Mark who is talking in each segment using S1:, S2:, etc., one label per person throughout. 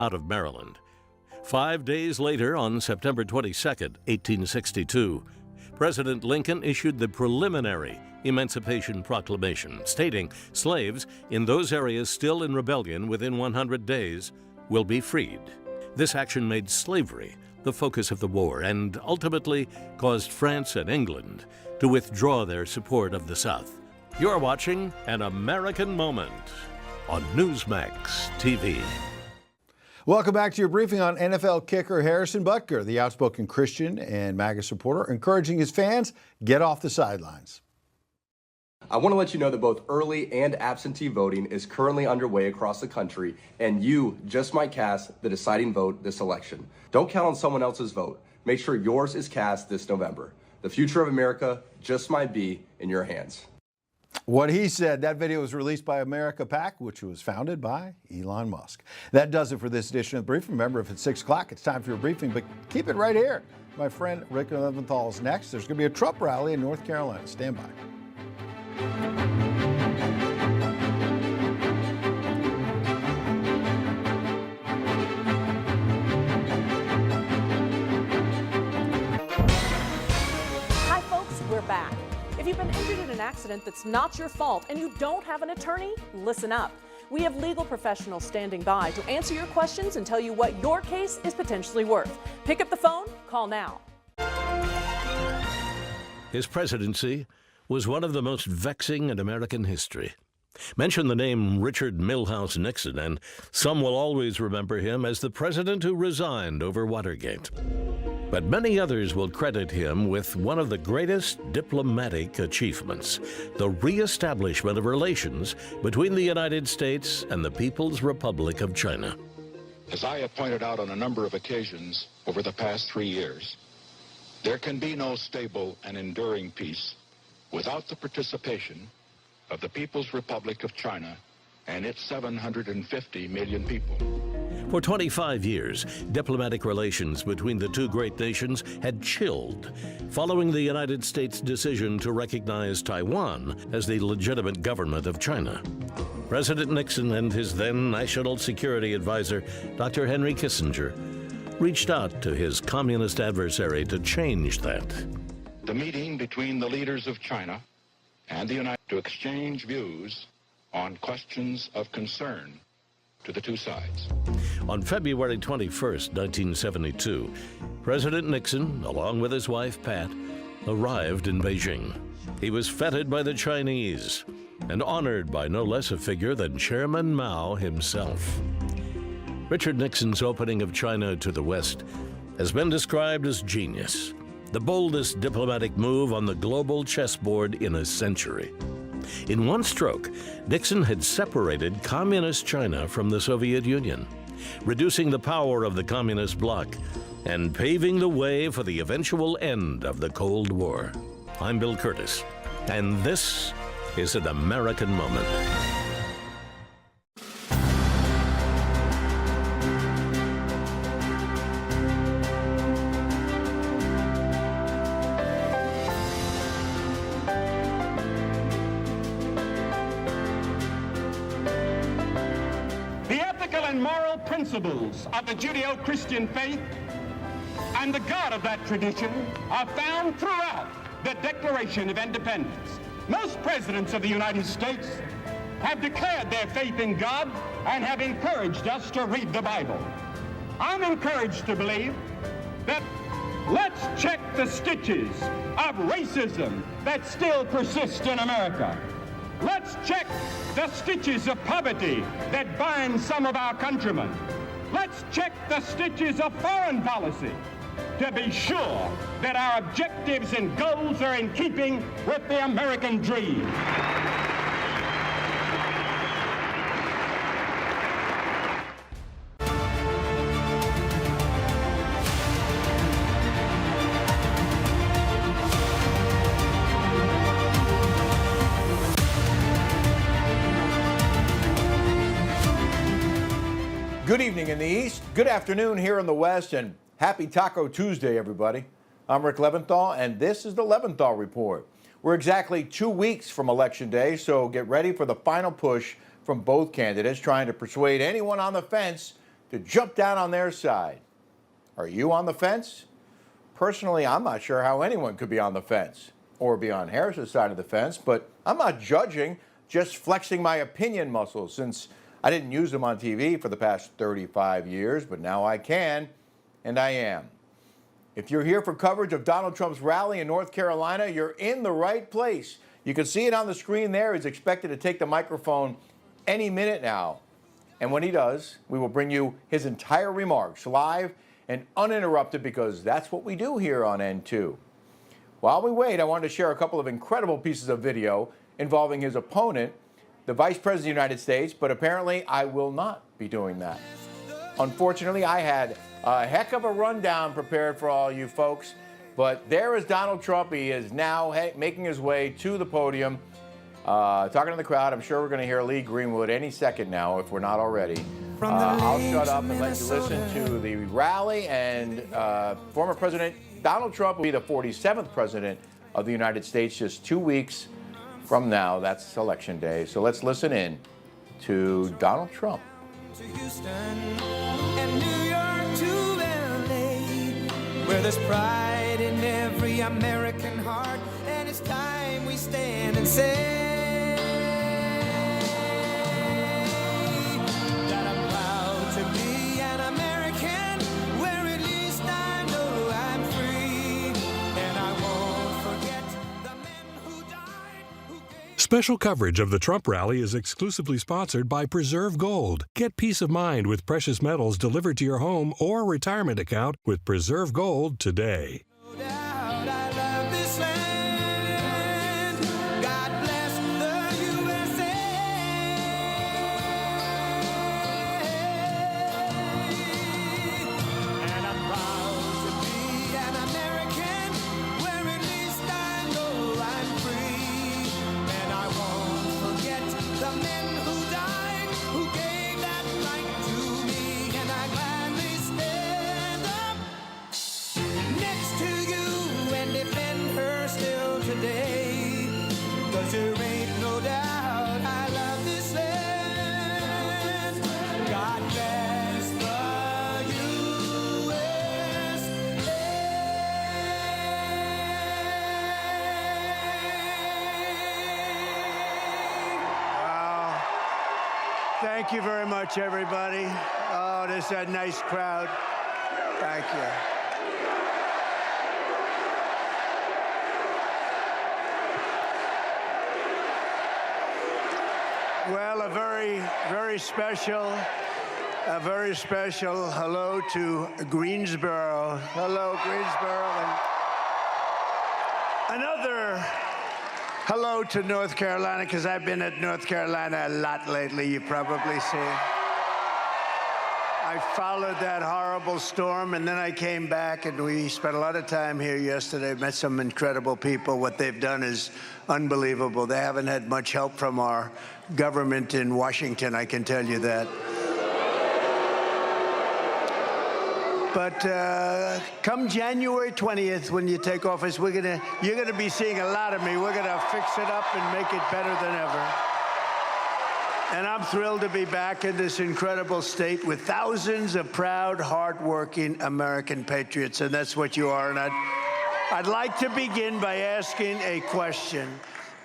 S1: out of Maryland. 5 days later, on September 22, 1862, President Lincoln issued the preliminary Emancipation Proclamation, stating slaves in those areas still in rebellion within 100 days will be freed. This action made slavery the focus of the war and ultimately caused France and England to withdraw their support of the South. You're watching An American Moment on Newsmax TV.
S2: Welcome back to your briefing on NFL kicker Harrison Butker, the outspoken Christian and MAGA supporter, encouraging his fans get off the sidelines.
S3: I want to let you know that both early and absentee voting is currently underway across the country, and you just might cast the deciding vote this election. Don't count on someone else's vote. Make sure yours is cast this November. The future of America just might be in your hands.
S2: What he said. That video was released by America PAC, which was founded by Elon Musk. That does it for this edition of the briefing. Remember, if it's 6 o'clock, it's time for your briefing, but keep it right here. My friend Rick Leventhal is next. There's going to be a Trump rally in North Carolina. Stand by.
S4: Hi folks, we're back. If you've been injured in an accident that's not your fault and you don't have an attorney, listen up. We have legal professionals standing by to answer your questions and tell you what your case is potentially worth. Pick up the phone, call now.
S1: His presidency was one of the most vexing in American history. Mention the name Richard Milhous Nixon, and some will always remember him as the president who resigned over Watergate. But many others will credit him with one of the greatest diplomatic achievements, the reestablishment of relations between the United States and the People's Republic of China.
S5: As I have pointed out on a number of occasions over the past 3 years, there can be no stable and enduring peace without the participation of the People's Republic of China and its 750 million people.
S1: For 25 years, diplomatic relations between the two great nations had chilled, following the United States' decision to recognize Taiwan as the legitimate government of China. President Nixon and his then National Security Advisor, Dr. Henry Kissinger, reached out to his communist adversary to change that.
S5: The meeting between the leaders of China and the United States to exchange views on questions of concern to the two sides.
S1: On February 21st, 1972, President Nixon, along with his wife Pat, arrived in Beijing. He was feted by the Chinese and honored by no less a figure than Chairman Mao himself. Richard Nixon's opening of China to the West has been described as genius, the boldest diplomatic move on the global chessboard in a century. In one stroke, Nixon had separated communist China from the Soviet Union, reducing the power of the communist bloc and paving the way for the eventual end of the Cold War. I'm Bill Curtis, and this is An American Moment.
S6: And moral principles of the Judeo-Christian faith and the God of that tradition are found throughout the Declaration of Independence. Most presidents of the United States have declared their faith in God and have encouraged us to read the Bible. I'm encouraged to believe that let's check the stitches of racism that still persist in America. Let's check the stitches of poverty that bind some of our countrymen. Let's check the stitches of foreign policy to be sure that our objectives and goals are in keeping with the American dream.
S2: Good evening in the East, good afternoon here in the West, and happy Taco Tuesday, everybody. I'm Rick Leventhal, and this is the Leventhal Report. We're exactly 2 weeks from Election Day, so get ready for the final push from both candidates trying to persuade anyone on the fence to jump down on their side. Are you on the fence? Personally, I'm not sure how anyone could be on the fence or be on Harris's side of the fence, but I'm not judging, just flexing my opinion muscles since I didn't use them on TV for the past 35 years, but now I can, and I am. If you're here for coverage of Donald Trump's rally in North Carolina, you're in the right place. You can see it on the screen there. He's expected to take the microphone any minute now. And when he does, we will bring you his entire remarks live and uninterrupted because that's what we do here on N2. While we wait, I wanted to share a couple of incredible pieces of video involving his opponent, the Vice President of the United States, but apparently I will not be doing that. Unfortunately, I had a heck of a rundown prepared for all you folks, but there is Donald Trump. He is now making his way to the podium, talking to the crowd. I'm sure we're going to hear Lee Greenwood any second now, if we're not already. I'll shut up and let you listen to the rally, and former President Donald Trump will be the 47th President of the United States just 2 weeks from now. That's Election Day. So let's listen in to Donald Trump.
S7: To Houston and New York to LA, where there's pride in every American heart, and it's time we stand and say that I'm proud to be an American, where at least I know I'm free, and I won't forget the men who died, who gave.
S8: Special coverage of the Trump rally is exclusively sponsored by Preserve Gold. Get peace of mind with precious metals delivered to your home or retirement account with Preserve Gold today.
S7: No doubt I love this land. God bless the USA. And I'm proud to be an American, where at least I know I'm free. And I won't forget the men who died, who gave that right to me. And I gladly stand up next to you and defend her still today. 'Cause there ain't no doubt I love this land. God bless the
S9: Wow. Thank you very much, everybody. Oh, this is a nice crowd. Thank you. Well, a very special hello to Greensboro. Hello, Greensboro. And another hello to North Carolina, because I've been at North Carolina a lot lately, you probably see. I followed that horrible storm, and then I came back, and we spent a lot of time here yesterday, met some incredible people. What they've done is unbelievable. They haven't had much help from our government in Washington, I can tell you that. But come January 20th, when you take office, you're gonna be seeing a lot of me. We're gonna fix it up and make it better than ever. And I'm thrilled to be back in this incredible state with thousands of proud, hardworking American patriots, and that's what you are. And I'd like to begin by asking a question.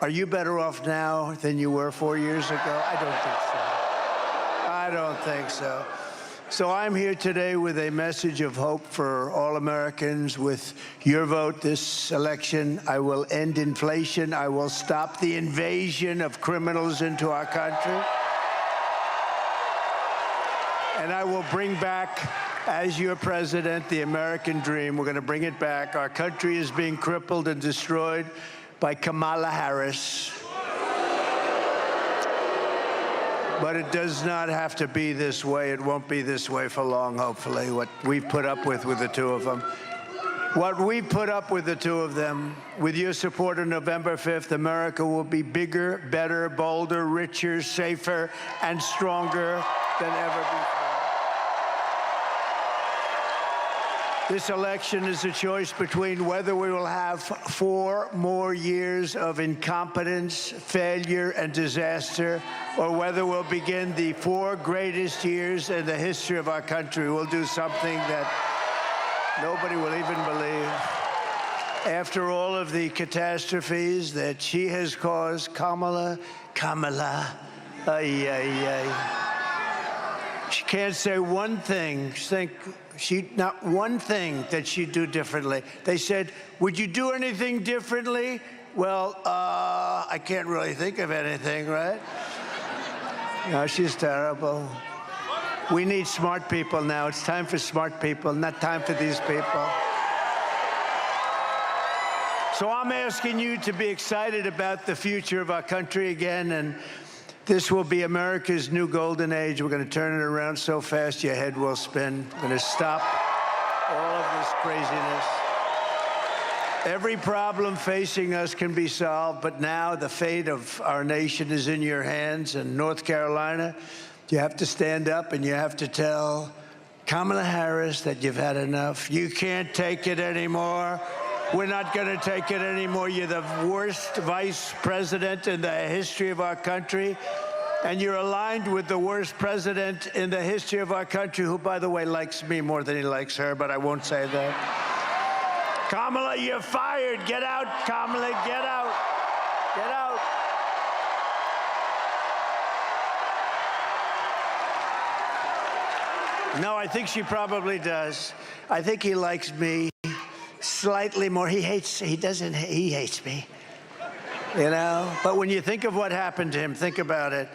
S9: Are you better off now than you were 4 years ago? I don't think so. I don't think so. So I'm here today with a message of hope for all Americans. With your vote this election, I will end inflation. I will stop the invasion of criminals into our country. And I will bring back, as your president, the American dream. We're going to bring it back. Our country is being crippled and destroyed by Kamala Harris. But it does not have to be this way. It won't be this way for long, hopefully, what we've put up with the two of them. What we put up with the two of them, with your support on November 5th, America will be bigger, better, bolder, richer, safer, and stronger than ever before. This election is a choice between whether we will have 4 more years of incompetence, failure, and disaster, or whether we'll begin the 4 greatest years in the history of our country. We'll do something that nobody will even believe. After all of the catastrophes that she has caused, Kamala, she can't say one thing. Not one thing that she'd do differently. They said, would you do anything differently? Well, I can't really think of anything, right? No, she's terrible. We need smart people now. It's time for smart people, not time for these people. So I'm asking you to be excited about the future of our country again, and this will be America's new golden age. We're going to turn it around so fast your head will spin. We're going to stop all of this craziness. Every problem facing us can be solved, but now the fate of our nation is in your hands. In North Carolina, you have to stand up and you have to tell Kamala Harris that you've had enough. You can't take it anymore. We're not going to take it anymore. You're the worst vice president in the history of our country. And you're aligned with the worst president in the history of our country, who, by the way, likes me more than he likes her, but I won't say that. Kamala, you're fired. Get out, Kamala. Get out. Get out. No, I think she probably does. I think he likes me slightly more. He hates me, you know? But when you think of what happened to him, think about it.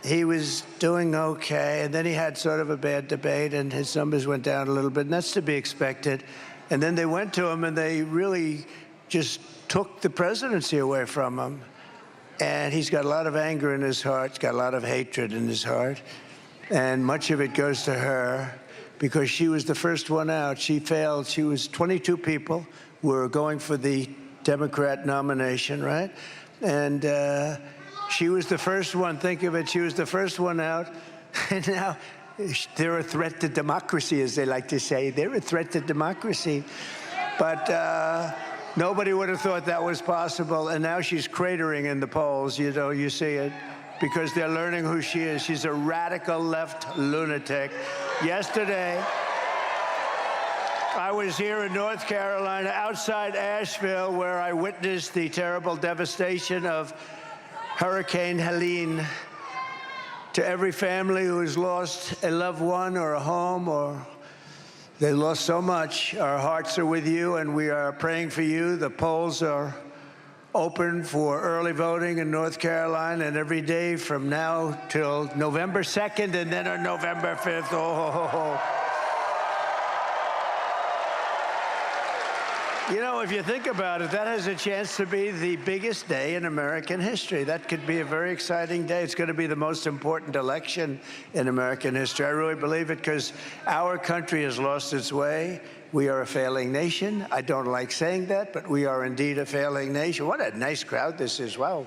S9: He was doing okay, and then he had sort of a bad debate, and his numbers went down a little bit, and that's to be expected. And then they went to him, and they really just took the presidency away from him. And he's got a lot of anger in his heart. He's got a lot of hatred in his heart. And much of it goes to her, because she was the first one out. She failed. She was 22 people were going for the Democrat nomination, right? And she was the first one. Think of it. She was the first one out. And now they're a threat to democracy, as they like to say. They're a threat to democracy. But nobody would have thought that was possible. And now she's cratering in the polls. You know, you see it, because they're learning who she is. She's a radical left lunatic. Yesterday, I was here in North Carolina, outside Asheville, where I witnessed the terrible devastation of Hurricane Helene. To every family who has lost a loved one or a home, or they lost so much, our hearts are with you, and we are praying for you. The polls are open for early voting in North Carolina, and every day from now till November 2nd, and then on November 5th. Oh. You know, if you think about it, that has a chance to be the biggest day in American history. That could be a very exciting day. It's going to be the most important election in American history. I really believe it, because our country has lost its way. We are a failing nation. I don't like saying that, but we are indeed a failing nation. What a nice crowd this is. Wow.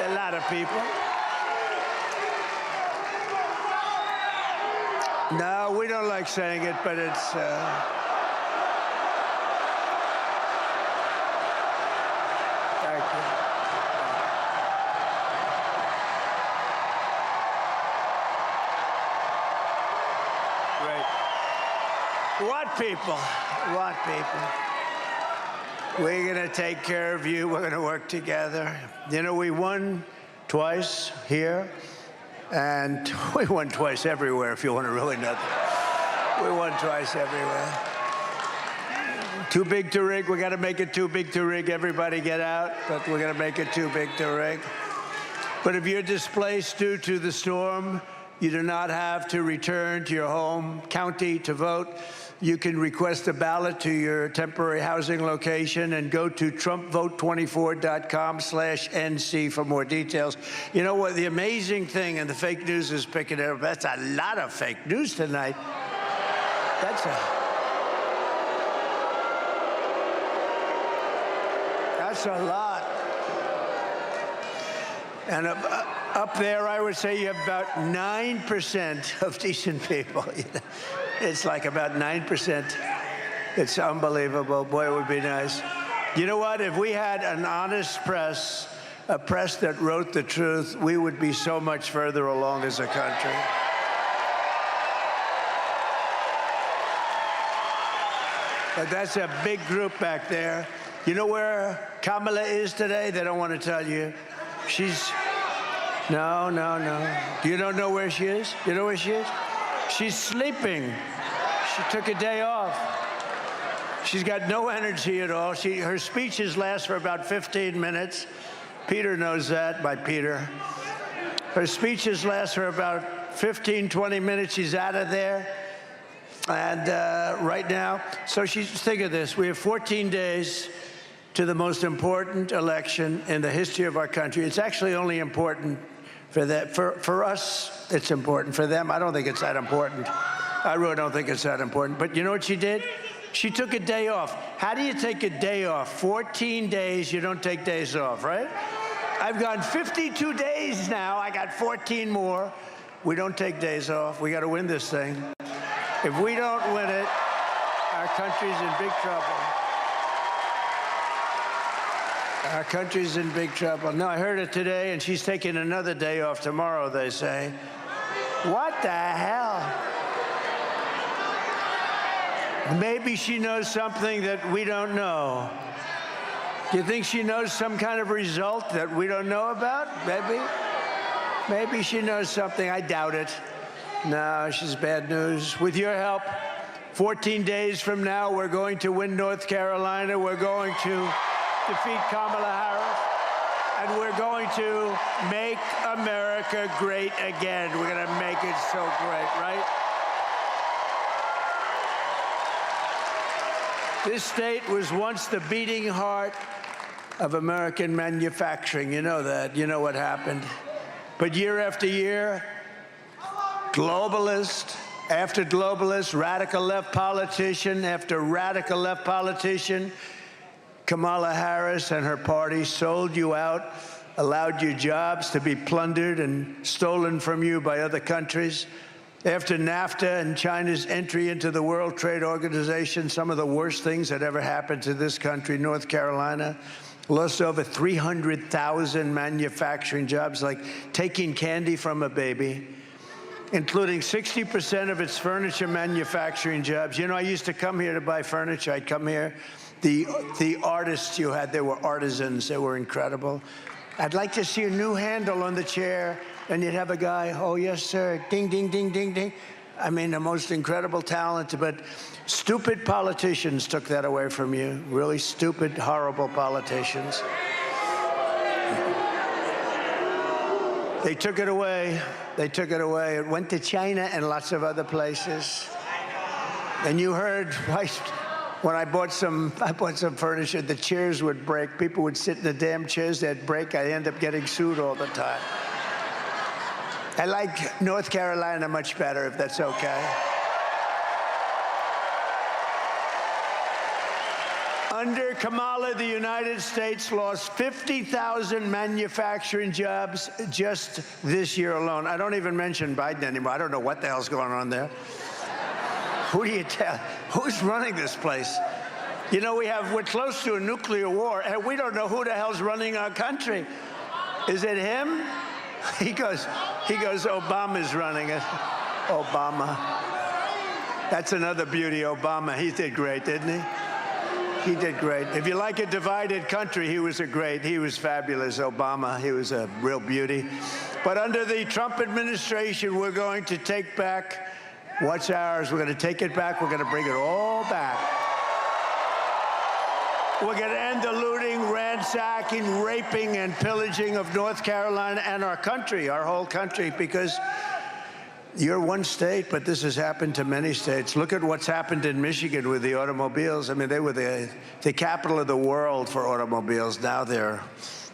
S9: A lot of people. No, we don't like saying it, but it's... Thank you. Great. What people? What people? We're going to take care of you. We're going to work together. You know, we won twice here. And we won twice everywhere, if you want to really know that. We won twice everywhere. Too big to rig. We got to make it too big to rig. Everybody get out, but we're going to make it too big to rig. But if you're displaced due to the storm, you do not have to return to your home county to vote. You can request a ballot to your temporary housing location and go to TrumpVote24.com/NC for more details. You know what? The amazing thing, and the fake news is picking it up. That's a lot of fake news tonight. That's a lot. And Up there, I would say you have about 9% of decent people. It's like about 9%. It's unbelievable. Boy, it would be nice. You know what? If we had an honest press, a press that wrote the truth, we would be so much further along as a country. But that's a big group back there. You know where Kamala is today? They don't want to tell you. She's... No. You don't know where she is? You know where she is? She's sleeping. She took a day off. She's got no energy at all. Her speeches last for about 15 minutes. Peter knows that, by Peter. Her speeches last for about 15, 20 minutes. She's out of there. And right now, so think of this. We have 14 days to the most important election in the history of our country. It's actually only important for that. For us, it's important. For them, I don't think it's that important. I really don't think it's that important. But you know what she did? She took a day off. How do you take a day off? 14 days, you don't take days off, right? I've gone 52 days now. I got 14 more. We don't take days off. We got to win this thing. If we don't win it, our country's in big trouble. Our country's in big trouble. No, I heard it today, and she's taking another day off tomorrow, they say. What the hell? Maybe she knows something that we don't know. Do you think she knows some kind of result that we don't know about? Maybe she knows something. I doubt it. No, she's bad news. With your help, 14 days from now, we're going to win North Carolina. We're going to defeat Kamala Harris. And we're going to make America great again. We're going to make it so great, right? This state was once the beating heart of American manufacturing. You know that. You know what happened. But year after year, globalist after globalist, radical left politician after radical left politician, Kamala Harris and her party sold you out, allowed your jobs to be plundered and stolen from you by other countries. After NAFTA and China's entry into the World Trade Organization, some of the worst things that ever happened to this country, North Carolina, lost over 300,000 manufacturing jobs, like taking candy from a baby, including 60% of its furniture manufacturing jobs. You know, I used to come here to buy furniture. I'd come here. The artists you had, they were artisans. They were incredible. I'd like to see a new handle on the chair. And you'd have a guy, oh, yes, sir, ding, ding, ding, ding, ding. I mean, the most incredible talent, but stupid politicians took that away from you. Really stupid, horrible politicians. They took it away. They took it away. It went to China and lots of other places. And you heard, when I bought some furniture, the chairs would break. People would sit in the damn chairs, they'd break. I'd end up getting sued all the time. I like North Carolina much better, if that's okay. Under Kamala, the United States lost 50,000 manufacturing jobs just this year alone. I don't even mention Biden anymore. I don't know what the hell's going on there. Who do you tell? Who's running this place? You know, we're close to a nuclear war, and we don't know who the hell's running our country. Is it him? He goes, Obama's running it. Obama. That's another beauty, Obama. He did great, didn't he? He did great. If you like a divided country, he was fabulous, Obama. He was a real beauty. But under the Trump administration, we're going to take back what's ours. We're going to take it back. We're going to bring it all back. We're going to end the looting, ransacking, raping, and pillaging of North Carolina and our country, our whole country, because you're one state, but this has happened to many states. Look at what's happened in Michigan with the automobiles. I mean, they were the capital of the world for automobiles. Now they're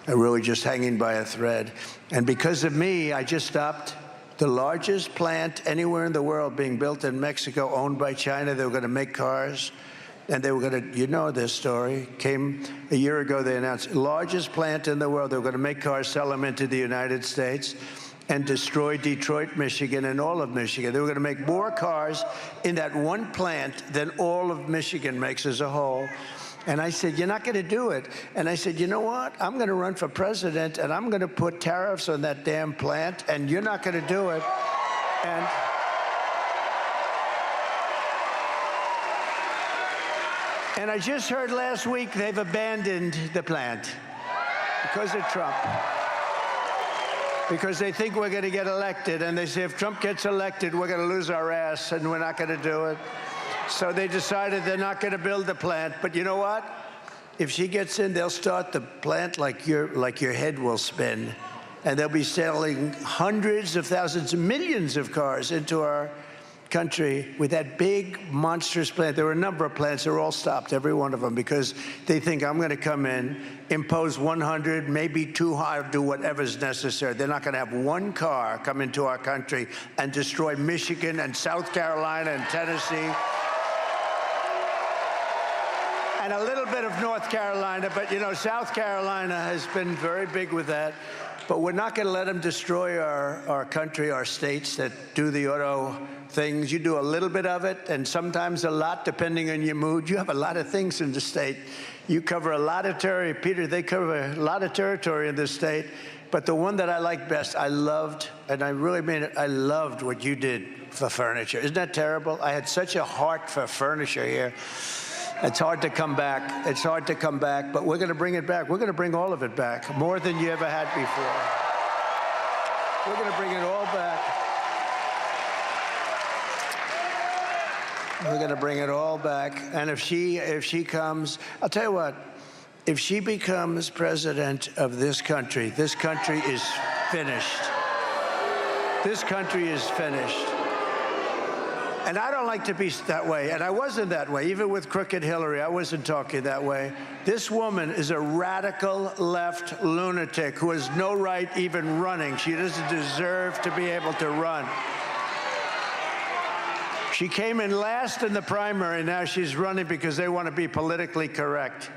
S9: really just hanging by a thread. And because of me, I just stopped the largest plant anywhere in the world being built in Mexico, owned by China. They were going to make cars. and they were going to, you know this story, came a year ago, they announced largest plant in the world. They were going to make cars, sell them into the United States, and destroy Detroit, Michigan, and all of Michigan. They were going to make more cars in that one plant than all of Michigan makes as a whole. And I said, you're not going to do it. And I said, you know what? I'm going to run for president, and I'm going to put tariffs on that damn plant, and you're not going to do it. And I just heard last week they've abandoned the plant because of Trump. Because they think we're going to get elected, and they say if Trump gets elected, we're going to lose our ass, and we're not going to do it. So they decided they're not going to build the plant. But you know what? If she gets in, they'll start the plant like your head will spin, and they'll be selling hundreds of thousands, millions of cars into our country with that big, monstrous plant. There were a number of plants. They're all stopped, every one of them, because they think I'm going to come in, impose 100, maybe 200, do whatever's necessary. They're not going to have one car come into our country and destroy Michigan and South Carolina and Tennessee and a little bit of North Carolina. But, you know, South Carolina has been very big with that. But we're not going to let them destroy our country, our states that do the auto things. You do a little bit of it, and sometimes a lot, depending on your mood. You have a lot of things in the state. You cover a lot of territory. Peter, they cover a lot of territory in this state. But the one that I like best, I loved, and I really mean it, I loved what you did for furniture. Isn't that terrible? I had such a heart for furniture here. It's hard to come back. It's hard to come back, but we're going to bring it back. We're going to bring all of it back, more than you ever had before. We're going to bring it all back. We're going to bring it all back. And if she comes, I'll tell you what, if she becomes president of this country is finished. This country is finished. And I don't like to be that way, and I wasn't that way. Even with crooked Hillary, I wasn't talking that way. This woman is a radical left lunatic who has no right even running. She doesn't deserve to be able to run. She came in last in the primary, now she's running because they want to be politically correct.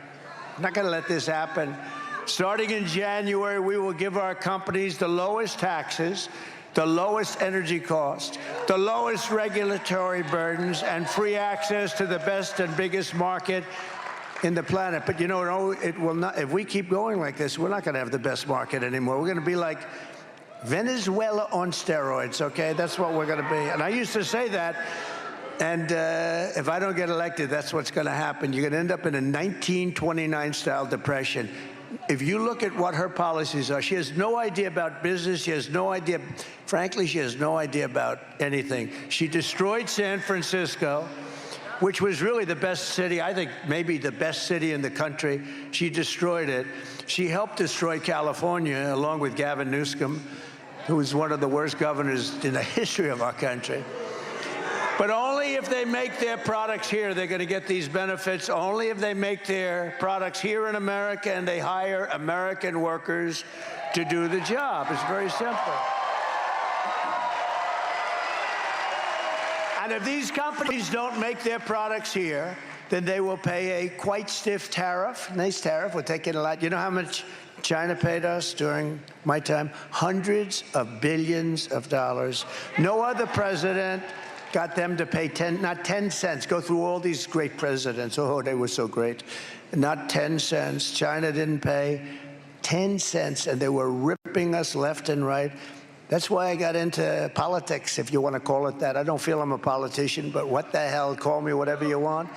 S9: I'm not going to let this happen. Starting in January, we will give our companies the lowest taxes, the lowest energy costs, the lowest regulatory burdens, and free access to the best and biggest market in the planet. But you know, it will not. If we keep going like this, we're not going to have the best market anymore. We're going to be like Venezuela on steroids, okay? That's what we're going to be. And I used to say that, and if I don't get elected, that's what's going to happen. You're going to end up in a 1929-style depression. If you look at what her policies are, she has no idea about business. She has no idea. Frankly, she has no idea about anything. She destroyed San Francisco, which was really the best city, I think maybe the best city in the country. She destroyed it. She helped destroy California, along with Gavin Newsom, who was one of the worst governors in the history of our country. But only if they make their products here, they're going to get these benefits. Only if they make their products here in America and they hire American workers to do the job. It's very simple. And if these companies don't make their products here, then they will pay a quite stiff tariff. Nice tariff. We're taking a lot. You know how much China paid us during my time? Hundreds of billions of dollars. No other president got them to pay not 10 cents. Go through all these great presidents. Oh, they were so great. Not 10 cents. China didn't pay 10 cents, and they were ripping us left and right. That's why I got into politics, if you want to call it that. I don't feel I'm a politician, but what the hell, call me whatever you want.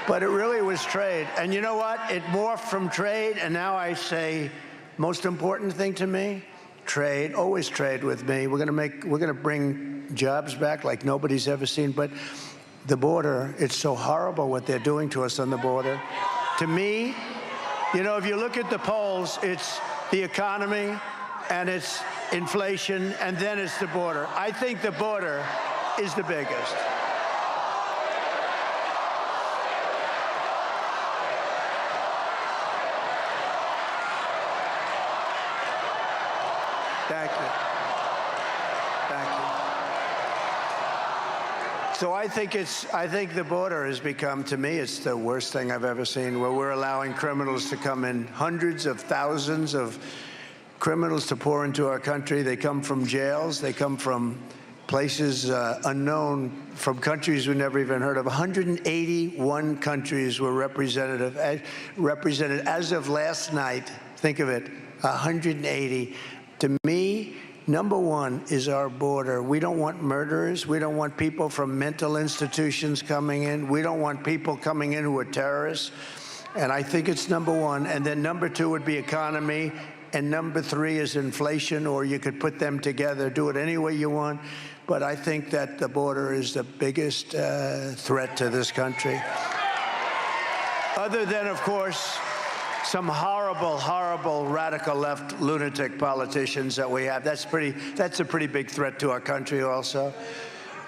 S9: But it really was trade. And you know what? It morphed from trade, and now I say, most important thing to me, trade. Always trade with me. We're going to bring jobs back like nobody's ever seen. But the border, it's so horrible what they're doing to us on the border. To me, you know, if you look at the polls, it's the economy and it's inflation, and then it's the border. I think the border is the biggest. Thank you. Thank you. So I think the border has become, to me, it's the worst thing I've ever seen, where we're allowing criminals to come in, hundreds of thousands of criminals to pour into our country. They come from jails. They come from places unknown, from countries we never even heard of. 181 countries were represented as of last night. Think of it, 180. To me, number one is our border. We don't want murderers. We don't want people from mental institutions coming in. We don't want people coming in who are terrorists. And I think it's number one. And then number two would be economy. And number three is inflation, or you could put them together, do it any way you want. But I think that the border is the biggest threat to this country. Other than, of course, some horrible, horrible radical left lunatic politicians that we have. That's a pretty big threat to our country also.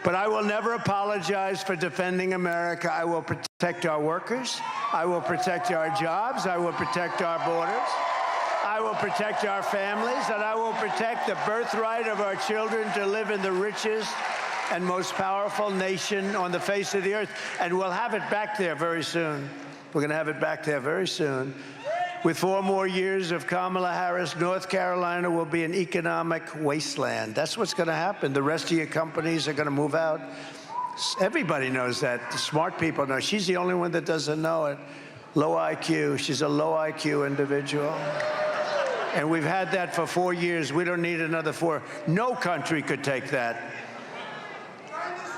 S9: But I will never apologize for defending America. I will protect our workers. I will protect our jobs. I will protect our borders. I will protect our families, and I will protect the birthright of our children to live in the richest and most powerful nation on the face of the earth. And we'll have it back there very soon. We're going to have it back there very soon. With 4 more years of Kamala Harris, North Carolina will be an economic wasteland. That's what's going to happen. The rest of your companies are going to move out. Everybody knows that. The smart people know. She's the only one that doesn't know it. Low IQ. She's a low IQ individual. And we've had that for 4 years. We don't need another 4. No country could take that.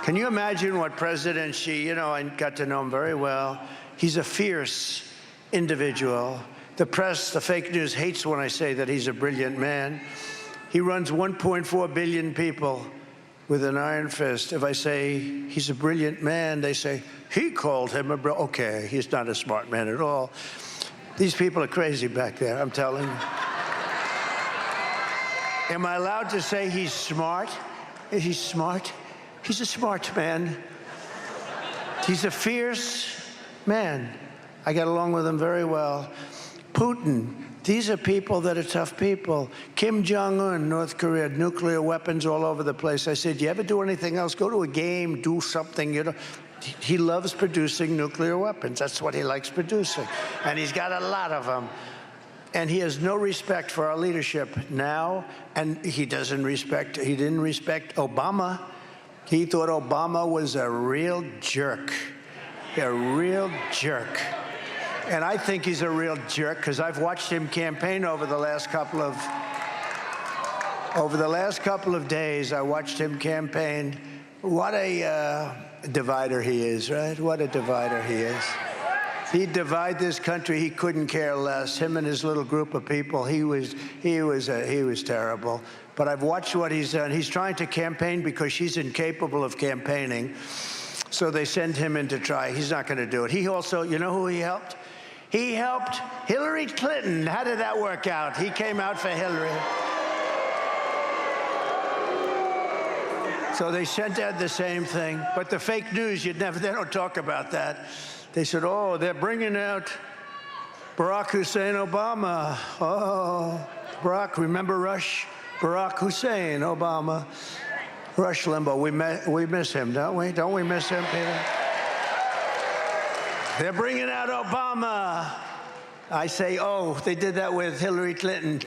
S9: Can you imagine what President Xi, I got to know him very well. He's a fierce individual. The press, the fake news, hates when I say that he's a brilliant man. He runs 1.4 billion people with an iron fist. If I say he's a brilliant man, they say, he called him a brilliant. Okay, he's not a smart man at all. These people are crazy back there, I'm telling you. Am I allowed to say he's smart? Is he smart? He's a smart man. He's a fierce man. I get along with him very well. Putin, these are people that are tough people. Kim Jong-un, North Korea, nuclear weapons all over the place. I said, you ever do anything else? Go to a game, do something, He loves producing nuclear weapons. That's what he likes producing. And he's got a lot of them. And he has no respect for our leadership now, and he didn't respect Obama. He thought Obama was a real jerk, And I think he's a real jerk because I've watched him campaign over the last couple of days. I watched him campaign. What a divider he is, right? What a divider he is. He'd divide this country. He couldn't care less. Him and his little group of people. He was terrible. But I've watched what he's done. He's trying to campaign because she's incapable of campaigning. So they send him in to try. He's not going to do it. He also, you know who he helped? He helped Hillary Clinton. How did that work out? He came out for Hillary. So they sent out the same thing. But the fake news, they don't talk about that. They said, oh, they're bringing out Barack Hussein Obama. Oh, Barack, remember Rush? Barack Hussein Obama. Rush Limbaugh, we miss him, don't we? Don't we miss him, Peter? They're bringing out Obama. I say, oh, they did that with Hillary Clinton.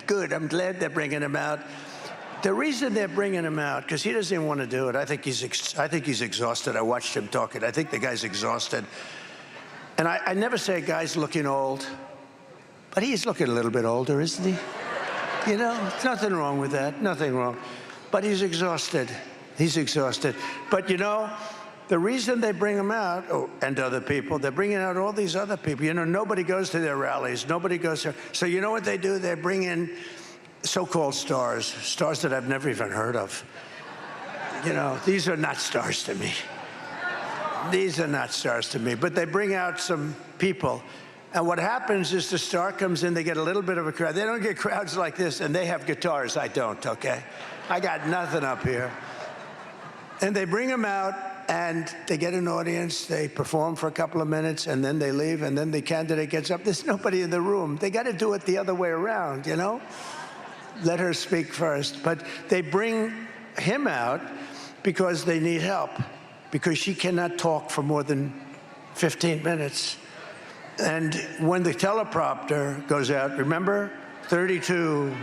S9: Good, I'm glad they're bringing him out. The reason they're bringing him out, because he doesn't even want to do it. I think he's exhausted. I watched him talking. I think the guy's exhausted. And I never say a guy's looking old, but he's looking a little bit older, isn't he? There's nothing wrong with that, nothing wrong. But he's exhausted. He's exhausted. But the reason they bring him out, and other people, they're bringing out all these other people. Nobody goes to their rallies. Nobody goes there. So you know what they do? They bring in so-called stars that I've never even heard of. These are not stars to me. These are not stars to me. But they bring out some people. And what happens is the star comes in, they get a little bit of a crowd. They don't get crowds like this, and they have guitars. I don't, okay? I got nothing up here. And they bring them out, and they get an audience. They perform for a couple of minutes, and then they leave, and then the candidate gets up. There's nobody in the room. They got to do it the other way around, Let her speak first. But they bring him out because they need help. because she cannot talk for more than 15 minutes. And when the teleprompter goes out, remember, 32 days,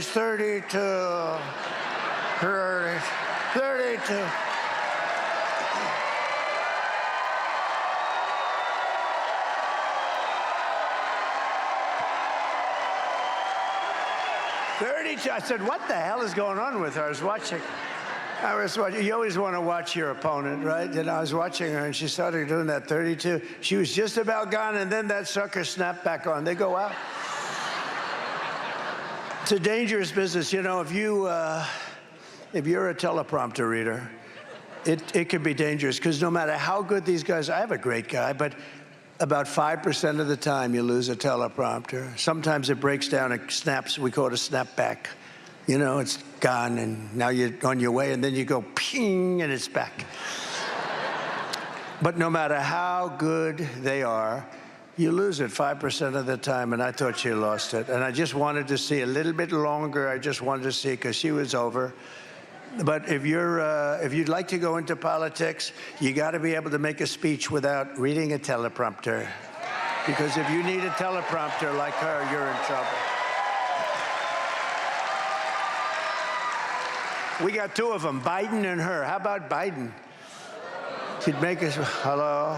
S9: 32, 32. I said, what the hell is going on with her? I was watching. You always want to watch your opponent, right? And I was watching her, and she started doing that 32. She was just about gone, and then that sucker snapped back on. They go out. It's a dangerous business. You know, if you're a teleprompter reader, it can be dangerous, because no matter how good these guys are, I have a great guy, but about 5% of the time you lose a teleprompter. Sometimes it breaks down and snaps. We call it a snapback. You know, it's gone, and now you're on your way, and then you go ping, and it's back. But no matter how good they are, you lose it 5% of the time, and I thought she lost it. And I just wanted to see a little bit longer. I just wanted to see, because she was over. But if you'd like to go into politics, you got to be able to make a speech without reading a teleprompter. Because if you need a teleprompter like her, you're in trouble. We got two of them, Biden and her. How about Biden? He'd make us, hello.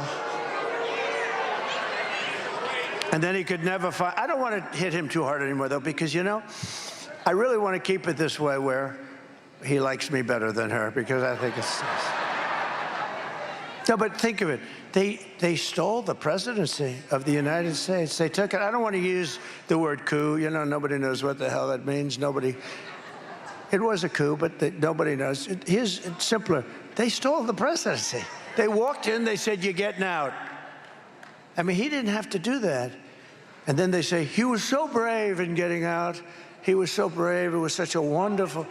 S9: And then he could never find, I don't want to hit him too hard anymore, though, because, you know, I really want to keep it this way where he likes me better than her, because I think it's nice. No, but think of it. They stole the presidency of the United States. They took it. I don't want to use the word coup. You know, nobody knows what the hell that means. Nobody. It was a coup, but nobody knows. It's simpler. They stole the presidency. They walked in. They said, "You're getting out." I mean, he didn't have to do that. And then they say, he was so brave in getting out. He was so brave. It was so wonderful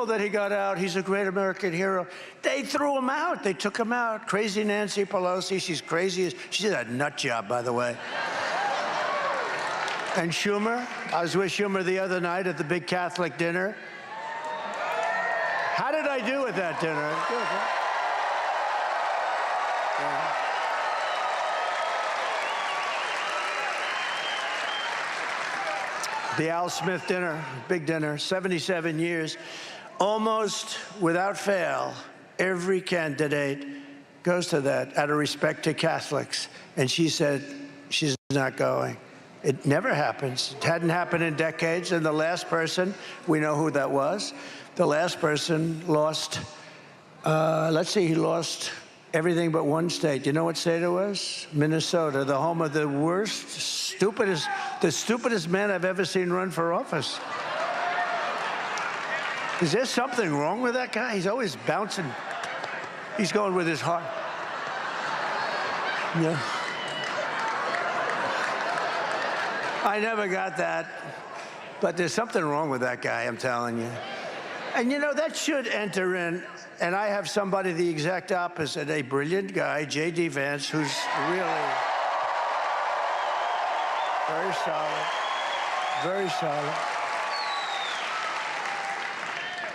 S9: that he got out. He's a great American hero. They threw him out. They took him out. Crazy Nancy Pelosi. She's crazy. She did a nut job, by the way. And Schumer. I was with Schumer the other night at the big Catholic dinner. How did I do at that dinner? Good, huh? Yeah. The Al Smith dinner, big dinner, 77 years. Almost without fail, every candidate goes to that out of respect to Catholics. And she said she's not going. It never happens. It hadn't happened in decades. And the last person, we know who that was. The last person lost, he lost everything but one state. You know what state it was? Minnesota, the home of the stupidest man I've ever seen run for office. Is there something wrong with that guy? He's always bouncing. He's going with his heart. Yeah. I never got that. But there's something wrong with that guy, I'm telling you. And you know, that should enter in. And I have somebody the exact opposite, a brilliant guy, J.D. Vance, who's really very solid, very solid.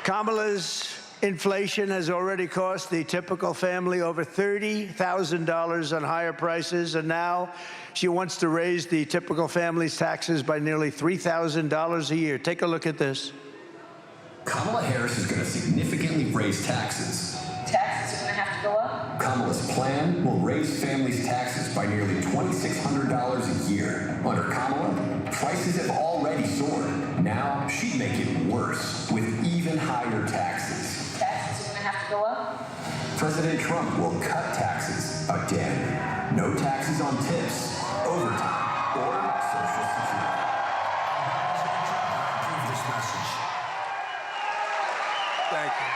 S9: Kamala's inflation has already cost the typical family over $30,000 on higher prices, and now she wants to raise the typical family's taxes by nearly $3,000 a year. Take a look at this.
S10: Kamala Harris is going to significantly raise taxes.
S11: Taxes are going to have to go up?
S10: Kamala's plan will raise families' taxes by nearly $2,600 a year. Under Kamala, prices have already soared. Now she'd make it worse with even higher taxes.
S11: Taxes are going to have to go up?
S10: President Trump will cut taxes again. No taxes on tips, overtime, or Social Security. Approve this message.
S9: Thank you.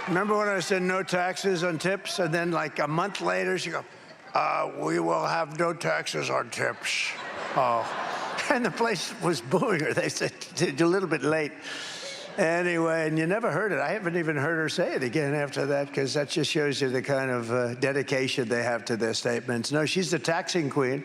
S9: Remember when I said no taxes on tips, and then like a month later she goes, we will have no taxes on tips. Oh, and the place was booing her. They said, you're a little bit late. Anyway, and you never heard it. I haven't even heard her say it again after that, because that just shows you the kind of dedication they have to their statements. No, she's the taxing queen.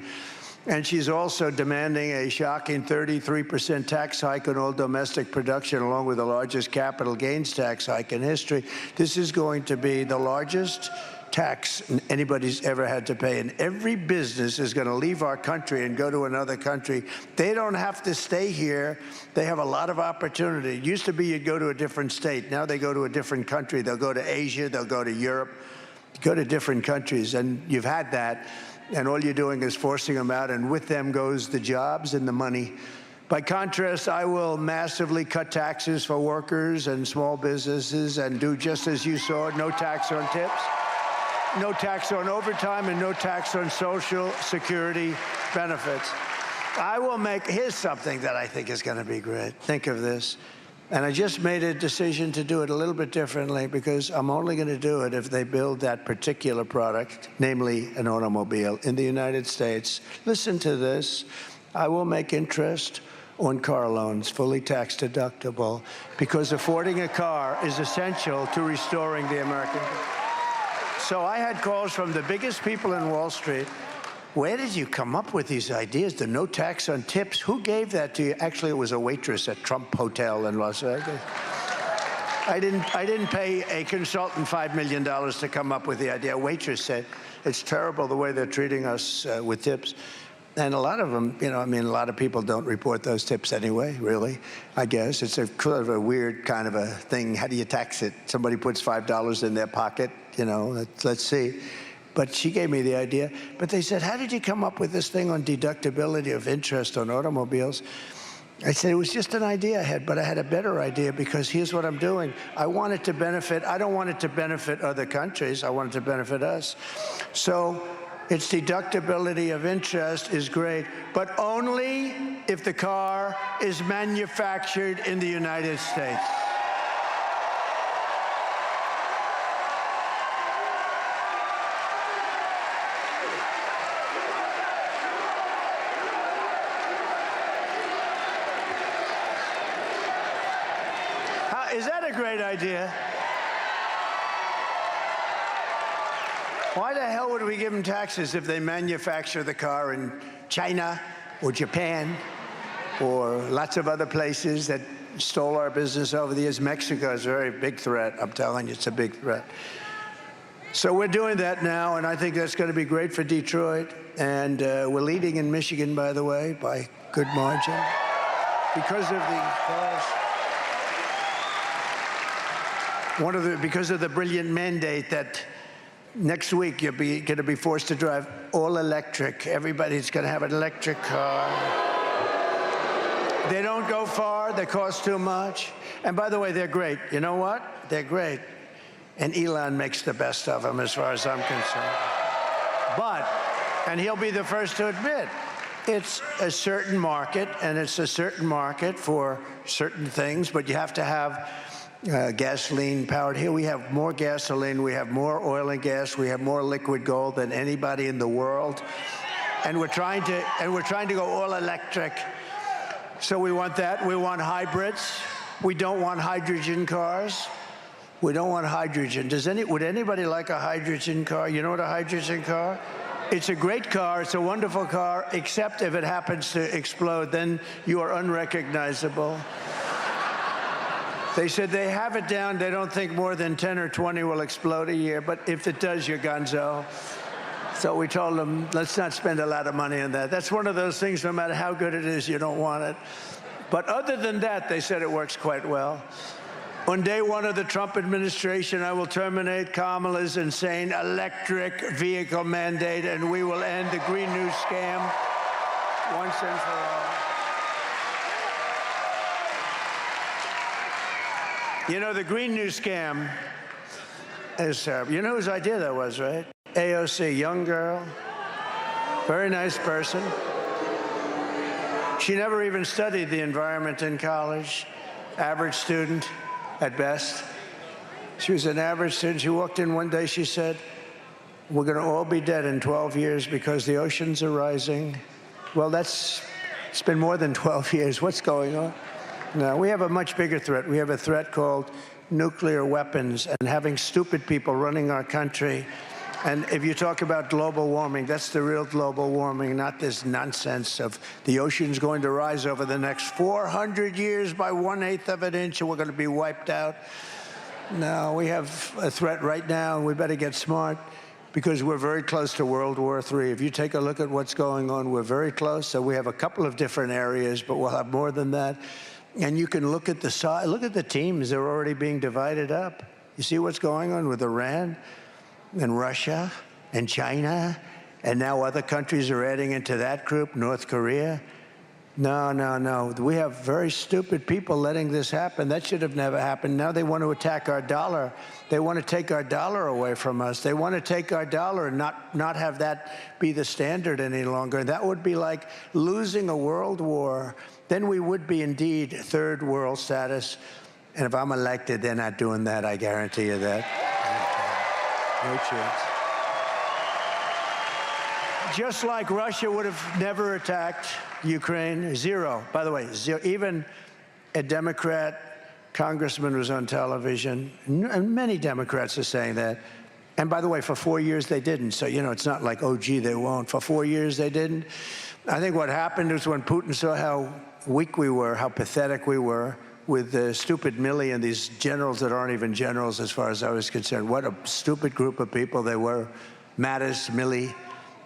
S9: And she's also demanding a shocking 33% tax hike on all domestic production, along with the largest capital gains tax hike in history. This is going to be the largest tax anybody's ever had to pay. And every business is going to leave our country and go to another country. They don't have to stay here. They have a lot of opportunity. It used to be you'd go to a different state. Now they go to a different country. They'll go to Asia. They'll go to Europe. Go to different countries. And you've had that. And all you're doing is forcing them out, and with them goes the jobs and the money. By contrast, I will massively cut taxes for workers and small businesses and do just as you saw, no tax on tips, no tax on overtime, and no tax on Social Security benefits. I will make, here's something that I think is going to be great. Think of this. And I just made a decision to do it a little bit differently because I'm only going to do it if they build that particular product, namely an automobile, in the United States. Listen to this. I will make interest on car loans fully tax deductible because affording a car is essential to restoring the American. So I had calls from the biggest people in Wall Street. Where did you come up with these ideas? The no tax on tips? Who gave that to you? Actually, it was a waitress at Trump Hotel in Las Vegas. I didn't pay a consultant $5 million to come up with the idea. A waitress said, it's terrible the way they're treating us with tips. And a lot of them, you know, I mean, a lot of people don't report those tips anyway, really, I guess. It's a kind of a weird kind of a thing. How do you tax it? Somebody puts $5 in their pocket, you know, let's see. But she gave me the idea. But they said, how did you come up with this thing on deductibility of interest on automobiles? I said, it was just an idea I had, but I had a better idea because here's what I'm doing. I want it to benefit, I don't want it to benefit other countries. I want it to benefit us. So its deductibility of interest is great, but only if the car is manufactured in the United States. Is that a great idea? Why the hell would we give them taxes if they manufacture the car in China or Japan or lots of other places that stole our business over the years? Mexico is a very big threat. I'm telling you, it's a big threat. So we're doing that now, and I think that's going to be great for Detroit. And we're leading in Michigan, by the way, by good margin because of the cars. Because of the brilliant mandate that next week you're going to be forced to drive all electric. Everybody's going to have an electric car. They don't go far. They cost too much. And by the way, they're great. You know what? They're great. And Elon makes the best of them as far as I'm concerned. But, and he'll be the first to admit, it's a certain market, and it's a certain market for certain things, but you have to have gasoline powered. Here we have more gasoline, we have more oil and gas, we have more liquid gold than anybody in the world, and we're trying to go all electric. So we want that. We want hybrids. We don't want hydrogen cars. We don't want hydrogen. Would anybody like a hydrogen car? You know what a hydrogen car? It's a great car. It's a wonderful car, except if it happens to explode, then you are unrecognizable. They said they have it down. They don't think more than 10 or 20 will explode a year. But if it does, you're gonzo. So we told them, let's not spend a lot of money on that. That's one of those things, no matter how good it is, you don't want it. But other than that, they said it works quite well. On day one of the Trump administration, I will terminate Kamala's insane electric vehicle mandate, and we will end the Green New scam once and for all. You know, the Green New scam is terrible. You know whose idea that was, right? AOC, young girl, very nice person. She never even studied the environment in college, average student at best. She was an average student. She walked in one day, she said, we're going to all be dead in 12 years because the oceans are rising. Well, it's been more than 12 years. What's going on? No, we have a much bigger threat. We have a threat called nuclear weapons, and having stupid people running our country And if you talk about global warming, that's the real global warming, not this nonsense of the ocean's going to rise over the next 400 years by 1/8 of an inch and we're going to be wiped out. No, we have a threat right now, and we better get smart because we're very close to World War III. If you take a look at what's going on, we're very close. So we have a couple of different areas, but we'll have more than that. And you can look at the size, look at the teams. They're already being divided up. You see what's going on with Iran and Russia and China, and now other countries are adding into that group, North Korea. No, no, no. We have very stupid people letting this happen. That should have never happened. Now they want to attack our dollar. They want to take our dollar away from us. They want to take our dollar and not have that be the standard any longer. That would be like losing a world war. Then we would be indeed third world status. And if I'm elected, they're not doing that. I guarantee you that. No chance. Just like Russia would have never attacked Ukraine, zero. By the way, zero. Even a Democrat congressman was on television, and many Democrats are saying that. And by the way, for 4 years they didn't. So, you know, it's not like, oh, gee, they won't. For 4 years they didn't. I think what happened was when Putin saw how weak we were, how pathetic we were, with the stupid Milley and these generals that aren't even generals as far as I was concerned. What a stupid group of people they were. Mattis, Milley.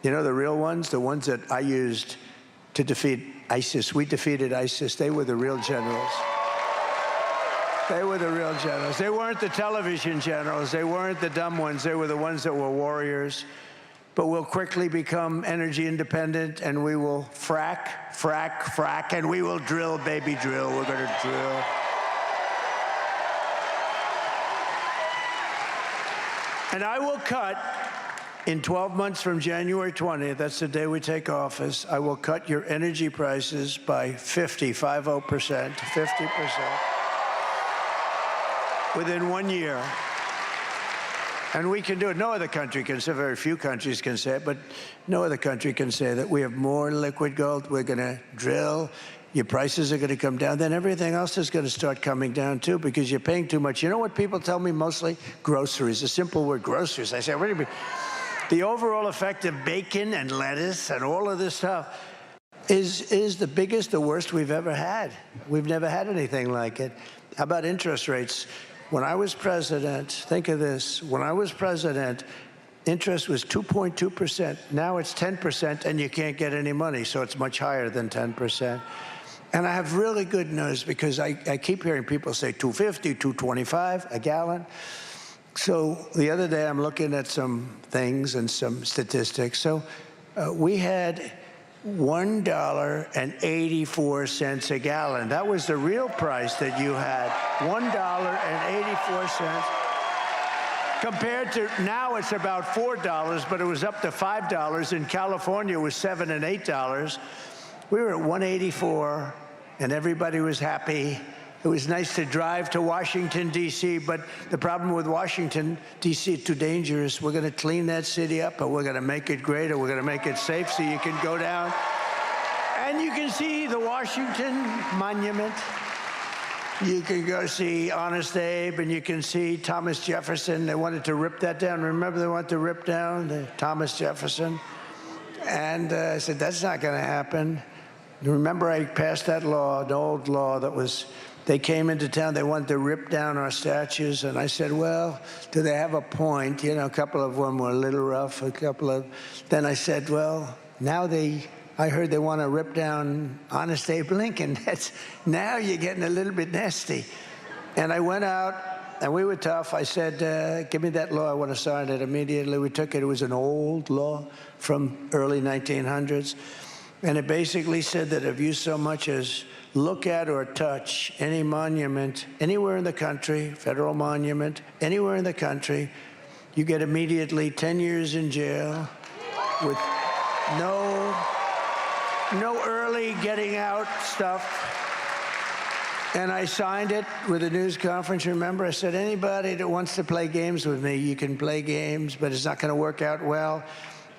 S9: You know, the real ones, the ones that I used to defeat ISIS. We defeated ISIS. They were the real generals. They were the real generals. They weren't the television generals. They weren't the dumb ones. They were the ones that were warriors. But we'll quickly become energy independent, and we will frack, and we will drill, baby, drill. We're going to drill. And I will cut, in 12 months from January 20th, that's the day we take office, I will cut your energy prices by 50%, within 1 year. And we can do it. No other country can say, very few countries can say it, but no other country can say that. We have more liquid gold. We're going to drill. Your prices are going to come down. Then everything else is going to start coming down, too, because you're paying too much. You know what people tell me mostly? Groceries. The simple word, groceries. I say, what do you mean? The overall effect of bacon and lettuce and all of this stuff is the biggest, the worst we've ever had. We've never had anything like it. How about interest rates? When I was president, think of this, when I was president, interest was 2.2%. Now it's 10%, and you can't get any money, so it's much higher than 10%. And I have really good news because I keep hearing people say $2.50, $2.25 a gallon. So the other day I'm looking at some things and some statistics. So we had $1.84 a gallon. That was the real price that you had, $1.84. Compared to now it's about $4, but it was up to $5. In California, it was $7 and $8. We were at $1.84, and everybody was happy. It was nice to drive to Washington, D.C., but the problem with Washington, D.C., is too dangerous. We're going to clean that city up, and we're going to make it greater. We're going to make it safe so you can go down, and you can see the Washington Monument. You can go see Honest Abe, and you can see Thomas Jefferson. They wanted to rip that down. Remember, they wanted to rip down Thomas Jefferson? And I said, that's not going to happen. Remember, I passed that law, an old law that was, they came into town, they wanted to rip down our statues, and I said, well, do they have a point? You know, a couple of them were a little rough, then I said, well, now I heard they want to rip down Honest Abe Lincoln. Now you're getting a little bit nasty. And I went out, and we were tough. I said, give me that law. I want to sign it immediately. We took it. It was an old law from early 1900s. And it basically said that if you so much as look at or touch any monument anywhere in the country, federal monument, anywhere in the country, you get immediately 10 years in jail with no early getting out stuff. And I signed it with a news conference. Remember, I said, anybody that wants to play games with me, you can play games, but it's not going to work out well.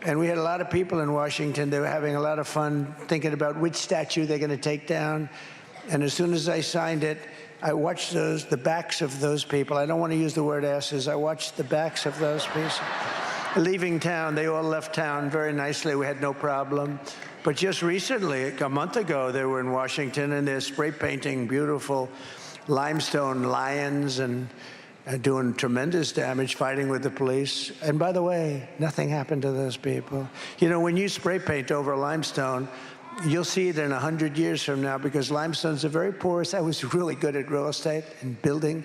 S9: And we had a lot of people in Washington. They were having a lot of fun thinking about which statue they're going to take down. And as soon as I signed it, I watched the backs of those people. I don't want to use the word asses. I watched the backs of those people. leaving town. They all left town very nicely. We had no problem. But just recently, a month ago, they were in Washington, and they're spray painting beautiful limestone lions and doing tremendous damage, fighting with the police. And by the way, nothing happened to those people. You know, when you spray paint over limestone, you'll see it in 100 years from now, because limestone's a very porous. I was really good at real estate and building.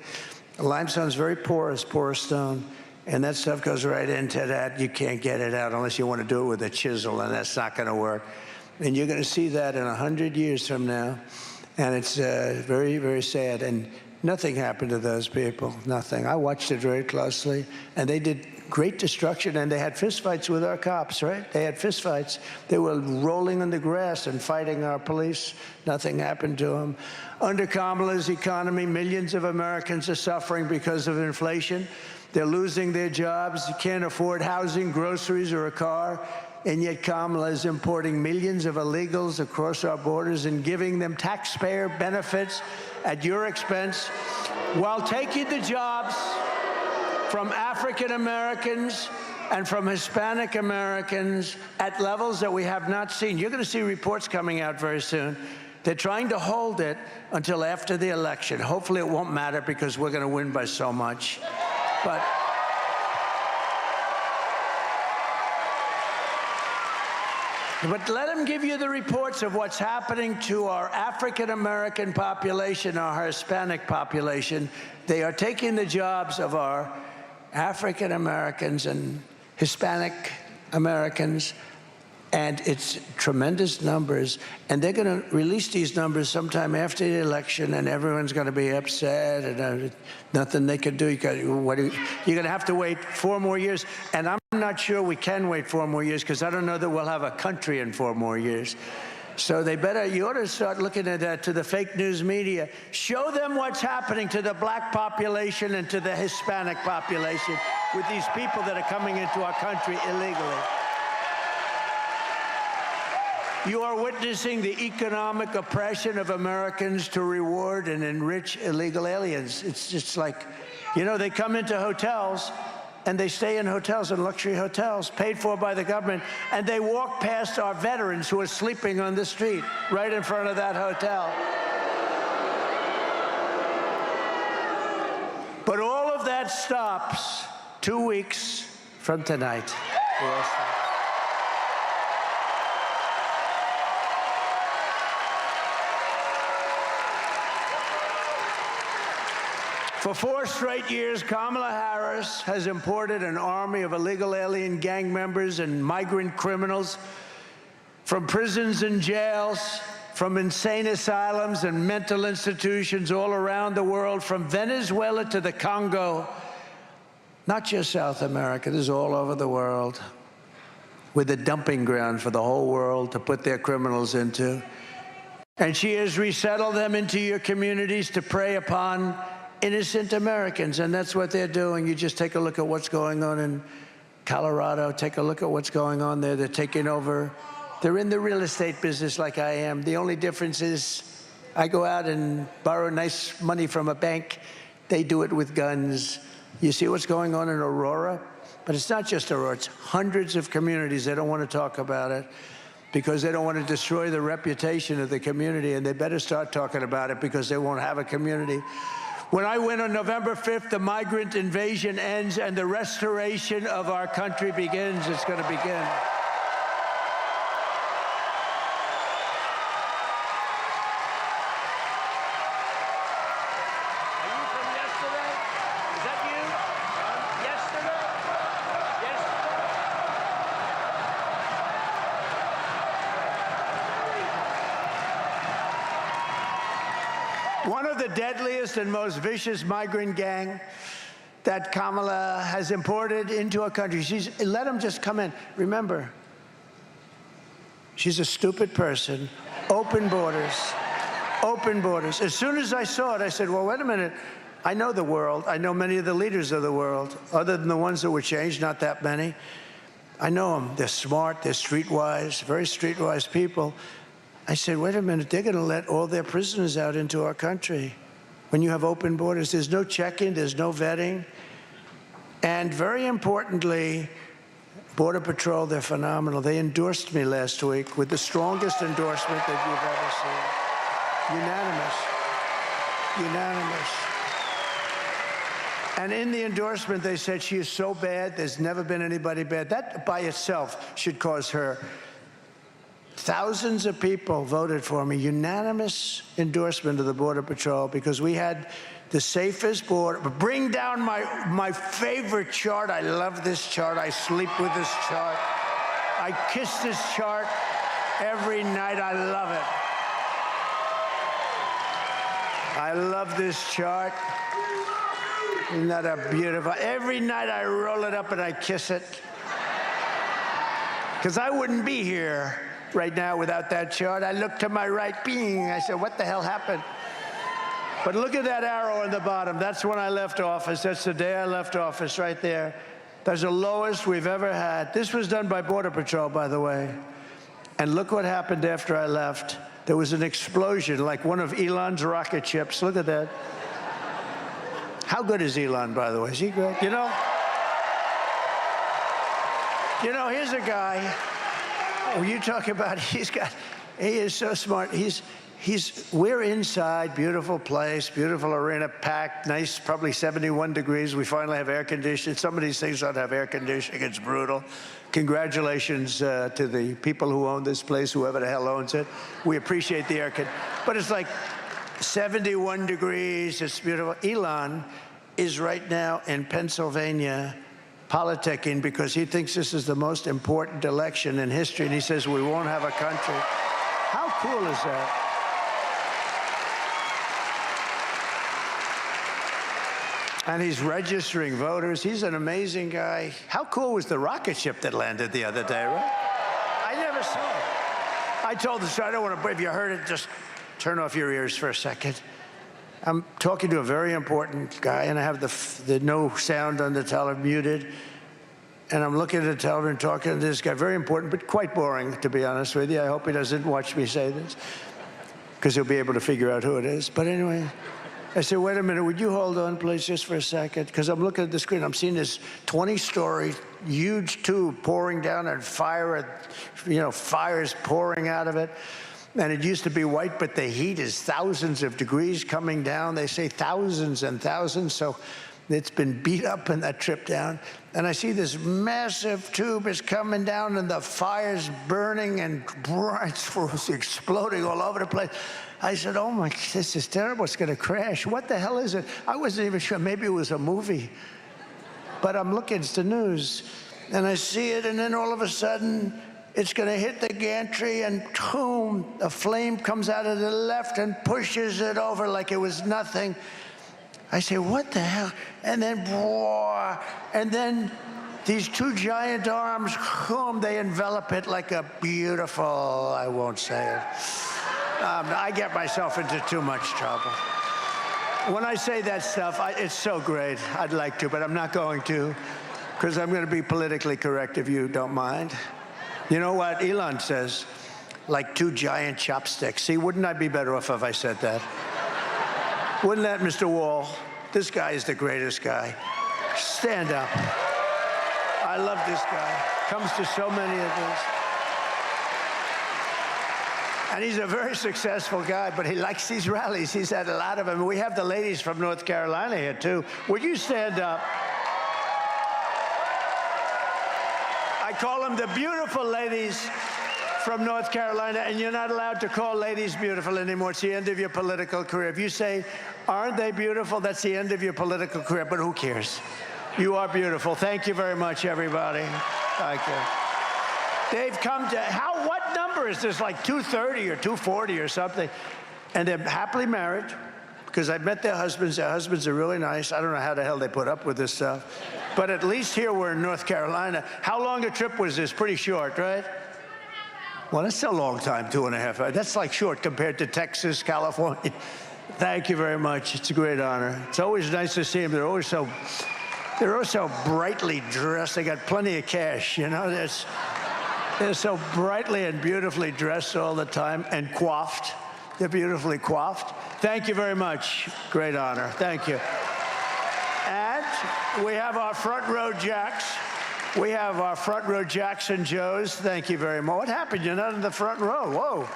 S9: Limestone's very porous stone. And that stuff goes right into that. You can't get it out unless you want to do it with a chisel, and that's not going to work. And you're going to see that in 100 years from now. And it's very, very sad. And nothing happened to those people, nothing. I watched it very closely, and they did great destruction, and they had fistfights with our cops, right? They had fistfights. They were rolling in the grass and fighting our police. Nothing happened to them. Under Kamala's economy, millions of Americans are suffering because of inflation. They're losing their jobs. You can't afford housing, groceries, or a car. And yet Kamala is importing millions of illegals across our borders and giving them taxpayer benefits at your expense, while taking the jobs from African Americans and from Hispanic Americans at levels that we have not seen. You're going to see reports coming out very soon. They're trying to hold it until after the election. Hopefully it won't matter, because we're going to win by so much. But let them give you the reports of what's happening to our African-American population, our Hispanic population. They are taking the jobs of our African-Americans and Hispanic Americans, and it's tremendous numbers. And they're going to release these numbers sometime after the election, and everyone's going to be upset, and nothing they can do. You're going to have to wait 4 more years. And I'm not sure we can wait 4 more years, because I don't know that we'll have a country in 4 more years. So you ought to start looking at that, to the fake news media. Show them what's happening to the black population and to the Hispanic population with these people that are coming into our country illegally. You are witnessing the economic oppression of Americans to reward and enrich illegal aliens. It's just like, you know, they come into hotels, and they stay in hotels, in luxury hotels, paid for by the government, and they walk past our veterans who are sleeping on the street right in front of that hotel. But all of that stops 2 weeks from tonight. For 4 straight years, Kamala Harris has imported an army of illegal alien gang members and migrant criminals from prisons and jails, from insane asylums and mental institutions all around the world, from Venezuela to the Congo. Not just South America, this is all over the world. We're the dumping ground for the whole world to put their criminals into. And she has resettled them into your communities to prey upon innocent Americans, and that's what they're doing. You just take a look at what's going on in Colorado. Take a look at what's going on there. They're taking over. They're in the real estate business like I am. The only difference is I go out and borrow nice money from a bank. They do it with guns. You see what's going on in Aurora? But it's not just Aurora. It's hundreds of communities. They don't want to talk about it because they don't want to destroy the reputation of the community, and they better start talking about it, because they won't have a community. When I win on November 5th, the migrant invasion ends and the restoration of our country begins. It's going to begin. One of the deadliest and most vicious migrant gang that Kamala has imported into our country. Let them just come in. Remember, she's a stupid person. Open borders. Open borders. As soon as I saw it, I said, well, wait a minute. I know the world. I know many of the leaders of the world, other than the ones that were changed, not that many. I know them. They're smart. They're streetwise, very streetwise people. I said, wait a minute, they're going to let all their prisoners out into our country. When you have open borders, there's no check-in, there's no vetting. And very importantly, Border Patrol, they're phenomenal. They endorsed me last week with the strongest endorsement that you've ever seen. Unanimous. Unanimous. And in the endorsement, they said she is so bad, there's never been anybody bad. That by itself should cause her. Thousands of people voted for me. Unanimous endorsement of the Border Patrol because we had the safest border. Bring down my favorite chart. I love this chart. I sleep with this chart. I kiss this chart every night. I love it. I love this chart. Isn't that a beautiful? Every night I roll it up and I kiss it. Because I wouldn't be here right now without that chart. I look to my right, bing. I said, what the hell happened? But look at that arrow on the bottom. That's when I left office. That's the day I left office right there. That's the lowest we've ever had. This was done by Border Patrol, by the way. And look what happened after I left. There was an explosion, like one of Elon's rocket ships. Look at that. How good is Elon, by the way? Is he great? You know, here's a guy. You talk about, he is so smart. We're inside, beautiful place, beautiful arena, packed, nice, probably 71 degrees. We finally have air conditioning. Some of these things don't have air conditioning. It's brutal. Congratulations to the people who own this place, whoever the hell owns it. We appreciate the air conditioning. But it's like 71 degrees. It's beautiful. Elon is right now in Pennsylvania politicking because he thinks this is the most important election in history, and he says we won't have a country. How cool is that? And he's registering voters. He's an amazing guy. How cool was the rocket ship that landed the other day, right? I never saw it. I told the story. I don't want to, if you heard it, just turn off your ears for a second. I'm talking to a very important guy, and I have the no sound on the television muted. And I'm looking at the television, talking to this guy. Very important, but quite boring, to be honest with you. I hope he doesn't watch me say this, because he'll be able to figure out who it is. But anyway, I said, wait a minute, would you hold on, please, just for a second? Because I'm looking at the screen. I'm seeing this 20-story, huge tube pouring down and fire's pouring out of it. And it used to be white, but the heat is thousands of degrees coming down. They say thousands and thousands. So it's been beat up in that trip down. And I see this massive tube is coming down, and the fire's burning, and it's exploding all over the place. I said, oh my, this is terrible. It's going to crash. What the hell is it? I wasn't even sure. Maybe it was a movie. But I'm looking, it's the news. And I see it, and then all of a sudden, it's going to hit the gantry, and boom, a flame comes out of the left and pushes it over like it was nothing. I say, what the hell? And then these two giant arms, boom, they envelop it like a beautiful, I won't say it. I get myself into too much trouble. When I say that stuff, it's so great. I'd like to, but I'm not going to, because I'm going to be politically correct if you don't mind. You know what Elon says? Like two giant chopsticks. See, wouldn't I be better off if I said that? Wouldn't that, Mr. Wall? This guy is the greatest guy. Stand up. I love this guy. Comes to so many of these. And he's a very successful guy, but he likes these rallies. He's had a lot of them. We have the ladies from North Carolina here, too. Would you stand up? I call them the beautiful ladies from North Carolina, and you're not allowed to call ladies beautiful anymore. It's the end of your political career. If you say, aren't they beautiful, that's the end of your political career, but who cares? You are beautiful. Thank you very much, everybody. Thank you. They've come to, what number is this, like 230 or 240 or something? And they're happily married, because I've met their husbands. Their husbands are really nice. I don't know how the hell they put up with this stuff. But at least here we're in North Carolina. How long a trip was this? Pretty short, right? Well, that's a long time, 2.5 hours. That's like short compared to Texas, California. Thank you very much. It's a great honor. It's always nice to see them. They're always so brightly dressed. They got plenty of cash, you know. They're so brightly and beautifully dressed all the time, and coiffed. They're beautifully coiffed. Thank you very much. Great honor. Thank you. And we have our front row jacks. We have our front row Jackson Joes. Thank you very much. What happened? You're not in the front row. Whoa.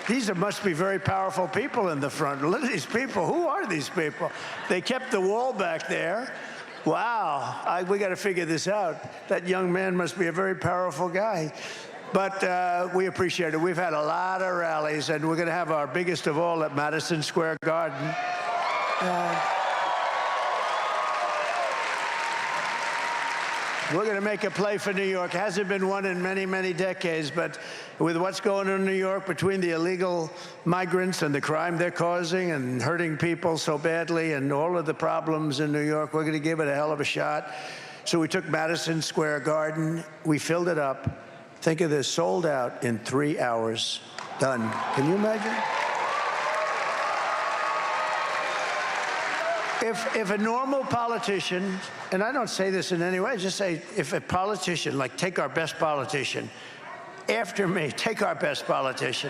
S9: These must be very powerful people in the front. Look at these people. Who are these people? They kept the wall back there. Wow. We got to figure this out. That young man must be a very powerful guy. But we appreciate it. We've had a lot of rallies, and we're going to have our biggest of all at Madison Square Garden. We're going to make a play for New York. Hasn't been one in many, many decades, but with what's going on in New York between the illegal migrants and the crime they're causing and hurting people so badly and all of the problems in New York, we're going to give it a hell of a shot. So we took Madison Square Garden. We filled it up. Think of this, sold out in 3 hours. Done. Can you imagine? If a normal politician, and I don't say this in any way, just say if a politician, like take our best politician, after me, take our best politician.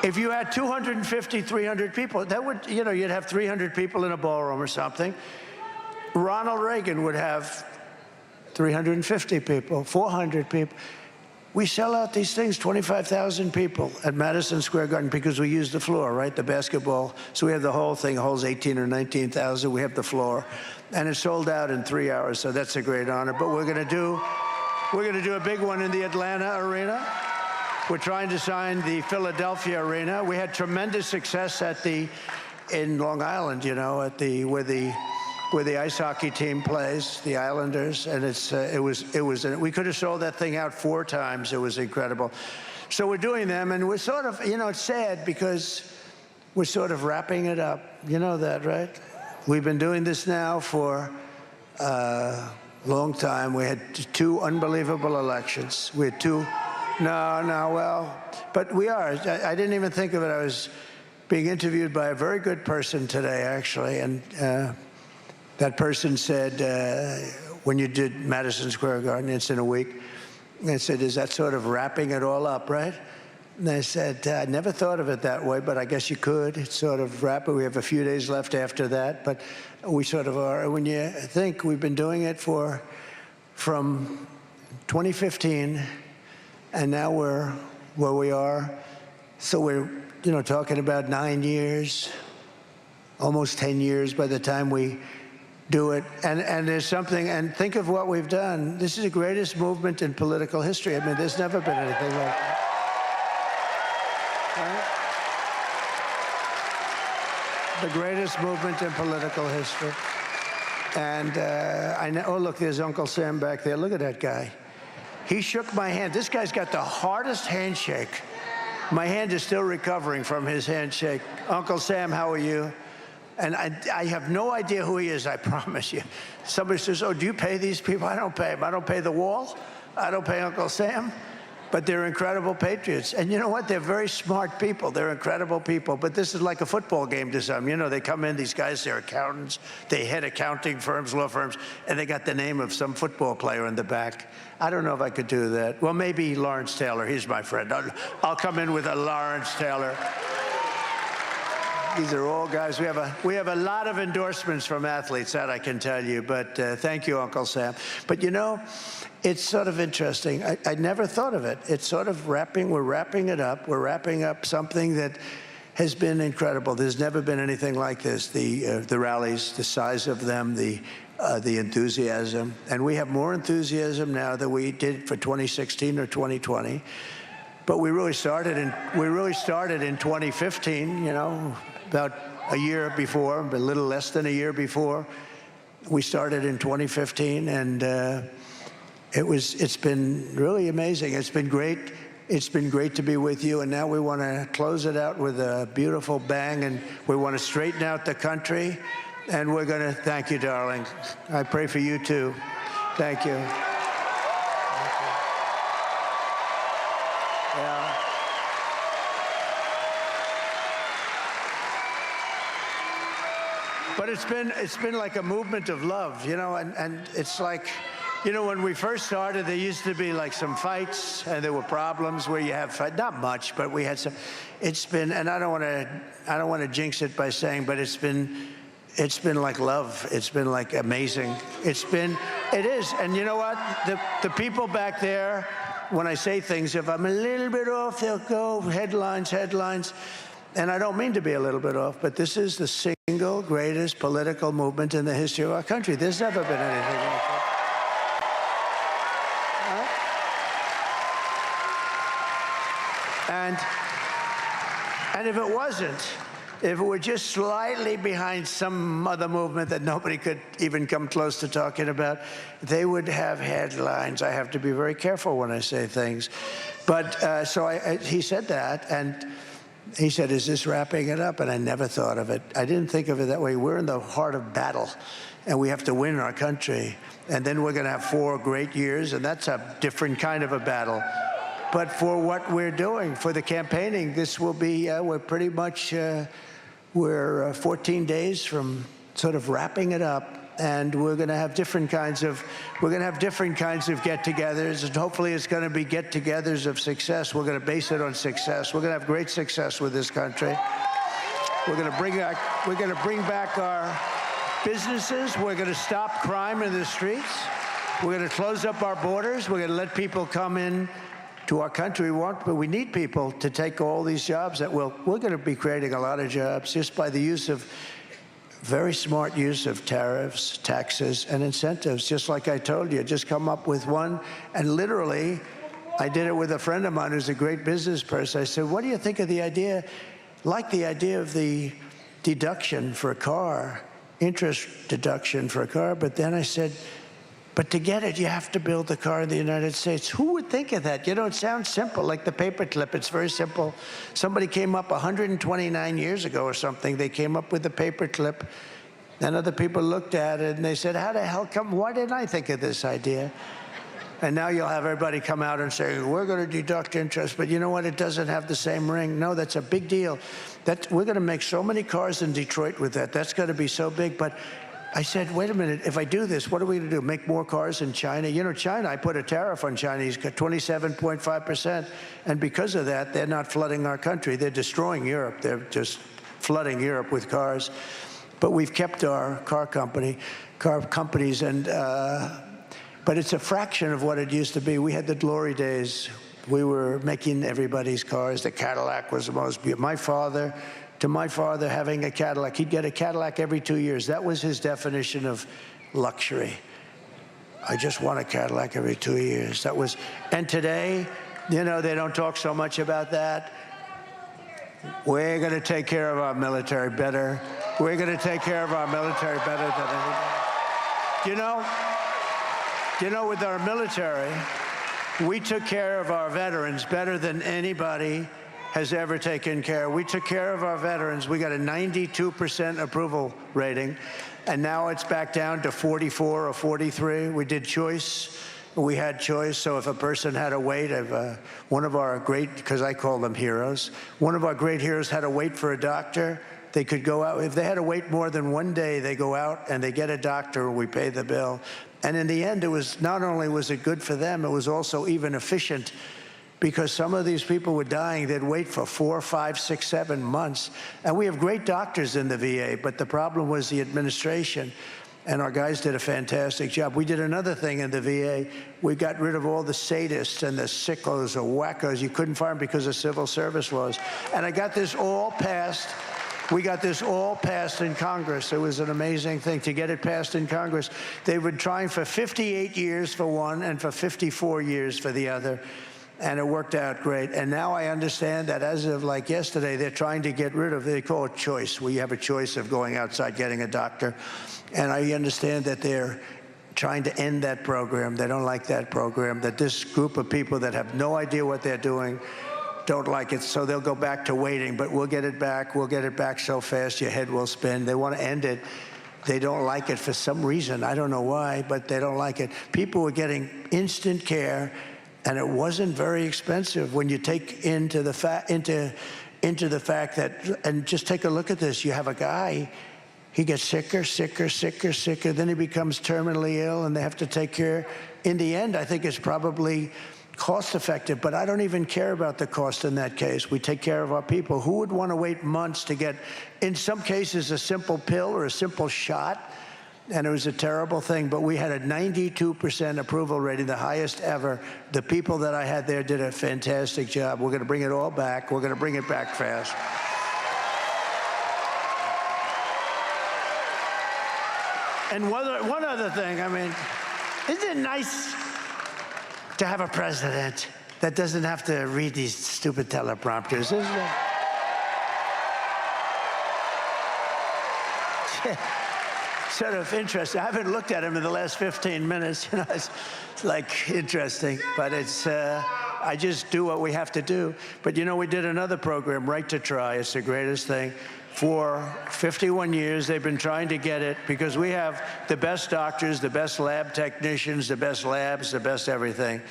S9: If you had 250, 300 people, that would, you'd have 300 people in a ballroom or something. Ronald Reagan would have 350 people, 400 people. We sell out these things, 25,000 people at Madison Square Garden because we use the floor, right? The basketball. So we have the whole thing, holds 18 or 19,000. We have the floor. And it's sold out in 3 hours, so that's a great honor. But we're going to do a big one in the Atlanta arena. We're trying to sign the Philadelphia arena. We had tremendous success in Long Island, where the ice hockey team plays, the Islanders, and we could have sold that thing out 4 times. It was incredible. So we're doing them, and we're sort of, it's sad because we're sort of wrapping it up. You know that, right? We've been doing this now for a long time. We had 2 unbelievable elections. We had 2, but we are. I didn't even think of it. I was being interviewed by a very good person today, actually, and that person said, when you did Madison Square Garden, it's in a week, they said, is that sort of wrapping it all up, right? And I said, I never thought of it that way, but I guess you could. It's sort of wrap it. We have a few days left after that, but we sort of are. When you think we've been doing it from 2015, and now we're where we are. So we're, talking about 9 years, almost 10 years by the time we do it. And there's something, and think of what we've done. This is the greatest movement in political history. I mean, there's never been anything like that. Right? The greatest movement in political history. And I know, oh, look, there's Uncle Sam back there. Look at that guy. He shook my hand. This guy's got the hardest handshake. My hand is still recovering from his handshake. Uncle Sam, how are you? And I have no idea who he is, I promise you. Somebody says, oh, do you pay these people? I don't pay them. I don't pay the wall. I don't pay Uncle Sam. But they're incredible patriots. And you know what? They're very smart people. They're incredible people. But this is like a football game to some. They come in, these guys, they're accountants. They head accounting firms, law firms, and they got the name of some football player in the back. I don't know if I could do that. Well, maybe Lawrence Taylor. He's my friend. I'll come in with a Lawrence Taylor. These are all guys. We have a lot of endorsements from athletes, that I can tell you. But thank you, Uncle Sam. But it's sort of interesting. I never thought of it. It's sort of we're wrapping it up. We're wrapping up something that has been incredible. There's never been anything like this. The rallies, the size of them, the enthusiasm. And we have more enthusiasm now than we did for 2016 or 2020. But we really started in 2015, about a year before, a little less than a year before. We started in 2015, and it's been really amazing. It's been great. It's been great to be with you, and now we want to close it out with a beautiful bang, and we want to straighten out the country, and we're going to thank you, darling. I pray for you, too. Thank you. Yeah. But it's been like a movement of love, and it's like, when we first started, there used to be like some fights, and there were problems where you have fight. Not much, but we had some. It's been, and I don't want to jinx it by saying, but it's been it's been like love. It's been like amazing. It is. And you know what? The people back there, when I say things, if I'm a little bit off, they'll go headlines. And I don't mean to be a little bit off, but this is the single greatest political movement in the history of our country. There's never been anything like that. And if it wasn't, if it were just slightly behind some other movement that nobody could even come close to talking about, they would have headlines. I have to be very careful when I say things. But he said that, and he said, is this wrapping it up? And I never thought of it. I didn't think of it that way. We're in the heart of battle, and we have to win our country. And then we're going to have 4 great years, and that's a different kind of a battle. But for what we're doing, for the campaigning, this will be, we're pretty much, we're 14 days from sort of wrapping it up. And we're going to have different kinds of get-togethers, and hopefully it's going to be get-togethers of success. We're going to base it on success. We're going to have great success with this country. We're going to bring back our businesses. We're going to stop crime in the streets. We're going to close up our borders. We're going to let people come in to our country. But we need people to take all these jobs that we're going to be creating a lot of jobs just by the use of very smart use of tariffs, taxes, and incentives. Just like I told you, just come up with one. And literally, I did it with a friend of mine who's a great business person. I said, what do you think of the idea, like the idea of the deduction for a car, interest deduction for a car? But then I said, but to get it, you have to build the car in the United States. Who would think of that? You know, it sounds simple, like the paperclip. It's very simple. Somebody came up 129 years ago or something. They came up with the paperclip, and other people looked at it, and they said, how the hell come, why didn't I think of this idea? And now you'll have everybody come out and say, we're going to deduct interest, but you know what? It doesn't have the same ring. No, that's a big deal. We're going to make so many cars in Detroit with that. That's going to be so big. But I said, wait a minute, if I do this, what are we going to do? Make more cars in China? You know, China, I put a tariff on Chinese, 27.5%. And because of that, they're not flooding our country. They're destroying Europe. They're just flooding Europe with cars. But we've kept our car companies, and but it's a fraction of what it used to be. We had the glory days. We were making everybody's cars. The Cadillac was the most beautiful. To my father, having a Cadillac, he'd get a Cadillac every 2 years. That was his definition of luxury. I just want a Cadillac every 2 years. That was, and today, you know, they don't talk so much about that. We're going to take care of our military better. We're going to take care of our military better than anybody. You know, with our military, we took care of our veterans better than anybody has ever taken care. We took care of our veterans. We got a 92% approval rating, and now it's back down to 44 or 43. We did choice. We had choice. So if a person had to wait, one of our great, because I call them heroes, one of our great heroes had to wait for a doctor. They could go out. If they had to wait more than 1 day, they go out and they get a doctor, we pay the bill. And in the end, it was not only was it good for them, it was also even efficient, because some of these people were dying. They'd wait for 4, 5, 6, 7 months. And we have great doctors in the VA, but the problem was the administration. And our guys did a fantastic job. We did another thing in the VA. We got rid of all the sadists and the sickos or wackos. You couldn't fire them because of civil service laws. And I got this all passed. We got this all passed in Congress. It was an amazing thing to get it passed in Congress. They were trying for 58 years for one and for 54 years for the other. And it worked out great. And now I understand that as of like yesterday, they're trying to get rid of, they call it choice. We have a choice of going outside, getting a doctor. And I understand that they're trying to end that program. They don't like that program, that this group of people that have no idea what they're doing don't like it, so they'll go back to waiting. But we'll get it back. We'll get it back so fast your head will spin. They want to end it. They don't like it for some reason. I don't know why, but they don't like it. People were getting instant care, and it wasn't very expensive when you take into the fact that, and just take a look at this. You have a guy, he gets sicker, then he becomes terminally ill, and they have to take care. In the end, I think it's probably cost-effective, but I don't even care about the cost in that case. We take care of our people. Who would want to wait months to get, in some cases, a simple pill or a simple shot? And it was a terrible thing, but we had a 92% approval rating, the highest ever. The people that I had there did a fantastic job. We're going to bring it all back. We're going to bring it back fast. And one other thing, I mean, isn't it nice to have a president that doesn't have to read these stupid teleprompters, isn't it? Sort of interesting. I haven't looked at him in the last 15 minutes. You know, it's like interesting, but it's, I just do what we have to do. But you know, we did another program, Right to Try. It's the greatest thing. For 51 years, they've been trying to get it because we have the best doctors, the best lab technicians, the best labs, the best everything.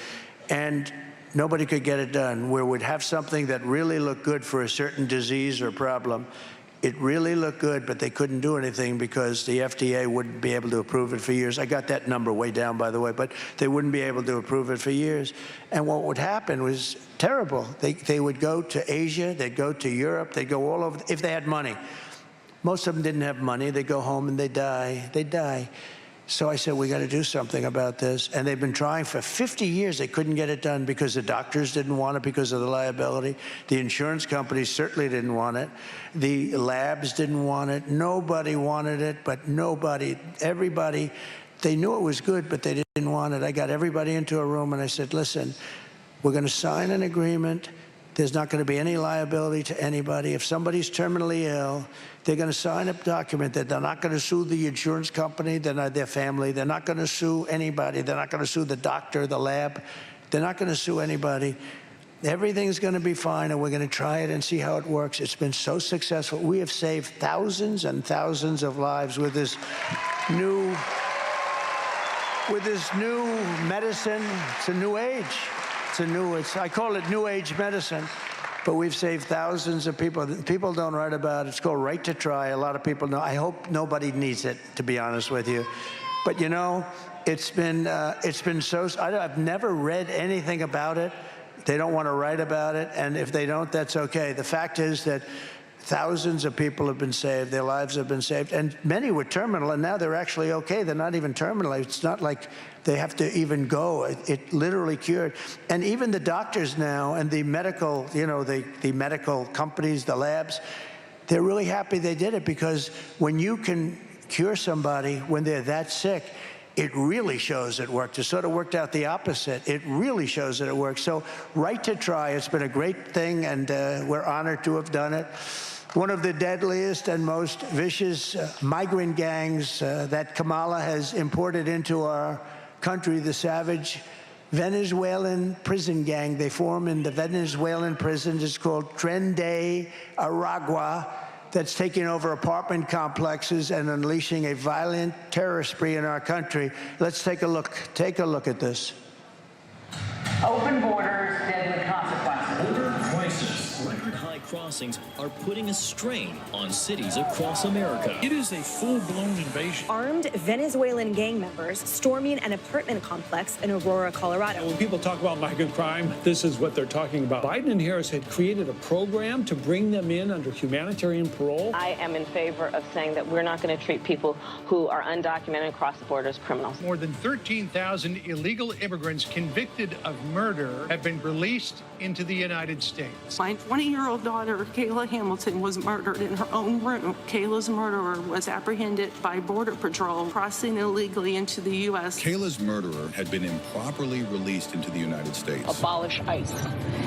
S9: And nobody could get it done. Where we'd have something that really looked good for a certain disease or problem. It really looked good, but they couldn't do anything because the FDA wouldn't be able to approve it for years. I got that number way down, by the way, but they wouldn't be able to approve it for years. And what would happen was terrible. They would go to Asia, they'd go to Europe, they'd go all over, if they had money. Most of them didn't have money. They'd go home and they'd die. They'd die. So I said, we got to do something about this. And they've been trying for 50 years. They couldn't get it done because the doctors didn't want it because of the liability. The insurance companies certainly didn't want it. The labs didn't want it. Nobody wanted it, but nobody, everybody, they knew it was good, but they didn't want it. I got everybody into a room and I said, listen, we're going to sign an agreement. There's not going to be any liability to anybody. If somebody's terminally ill, they're going to sign a document that they're not going to sue the insurance company, they're not their family. They're not going to sue anybody. They're not going to sue the doctor, the lab. They're not going to sue anybody. Everything's going to be fine, and we're going to try it and see how it works. It's been so successful. We have saved thousands and thousands of lives with this new medicine. It's a new age. I call it new age medicine, but we've saved thousands of people. People don't write about it. It's called Right to Try. A lot of people know. I hope nobody needs it, to be honest with you. But you know, it's been so, I've never read anything about it. They don't want to write about it, and if they don't, that's okay. The fact is that thousands of people have been saved, their lives have been saved, and many were terminal, and now they're actually okay. They're not even terminal. It's not like they have to even go. It literally cured. And even the doctors now and the medical, you know, the medical companies, the labs, they're really happy they did it, because when you can cure somebody when they're that sick, it really shows it worked. It sort of worked out the opposite. It really shows that it works. So Right to Try, it's been a great thing, and we're honored to have done it. One of the deadliest and most vicious migrant gangs that Kamala has imported into our country, the savage Venezuelan prison gang. They form in the Venezuelan prisons. It's called Tren de Aragua. That's taking over apartment complexes and unleashing a violent terror spree in our country. Let's take a look. Take a look at this.
S11: Open borders, deadly consequences.
S12: Border crisis. Record-high crossings are putting a strain on cities across America. It is a full-blown invasion.
S13: Armed Venezuelan gang members storming an apartment complex in Aurora, Colorado.
S14: When people talk about migrant crime, this is what they're talking about. Biden and Harris had created a program to bring them in under humanitarian parole.
S15: I am in favor of saying that we're not going to treat people who are undocumented across the border as criminals.
S16: More than 13,000 illegal immigrants convicted of murder have been released into the United States.
S17: My 20-year-old daughter, Kayla Hamilton, was murdered in her own room. Kayla's murderer was apprehended by Border Patrol crossing illegally into the U.S.
S18: Kayla's murderer had been improperly released into the United States.
S15: Abolish ICE.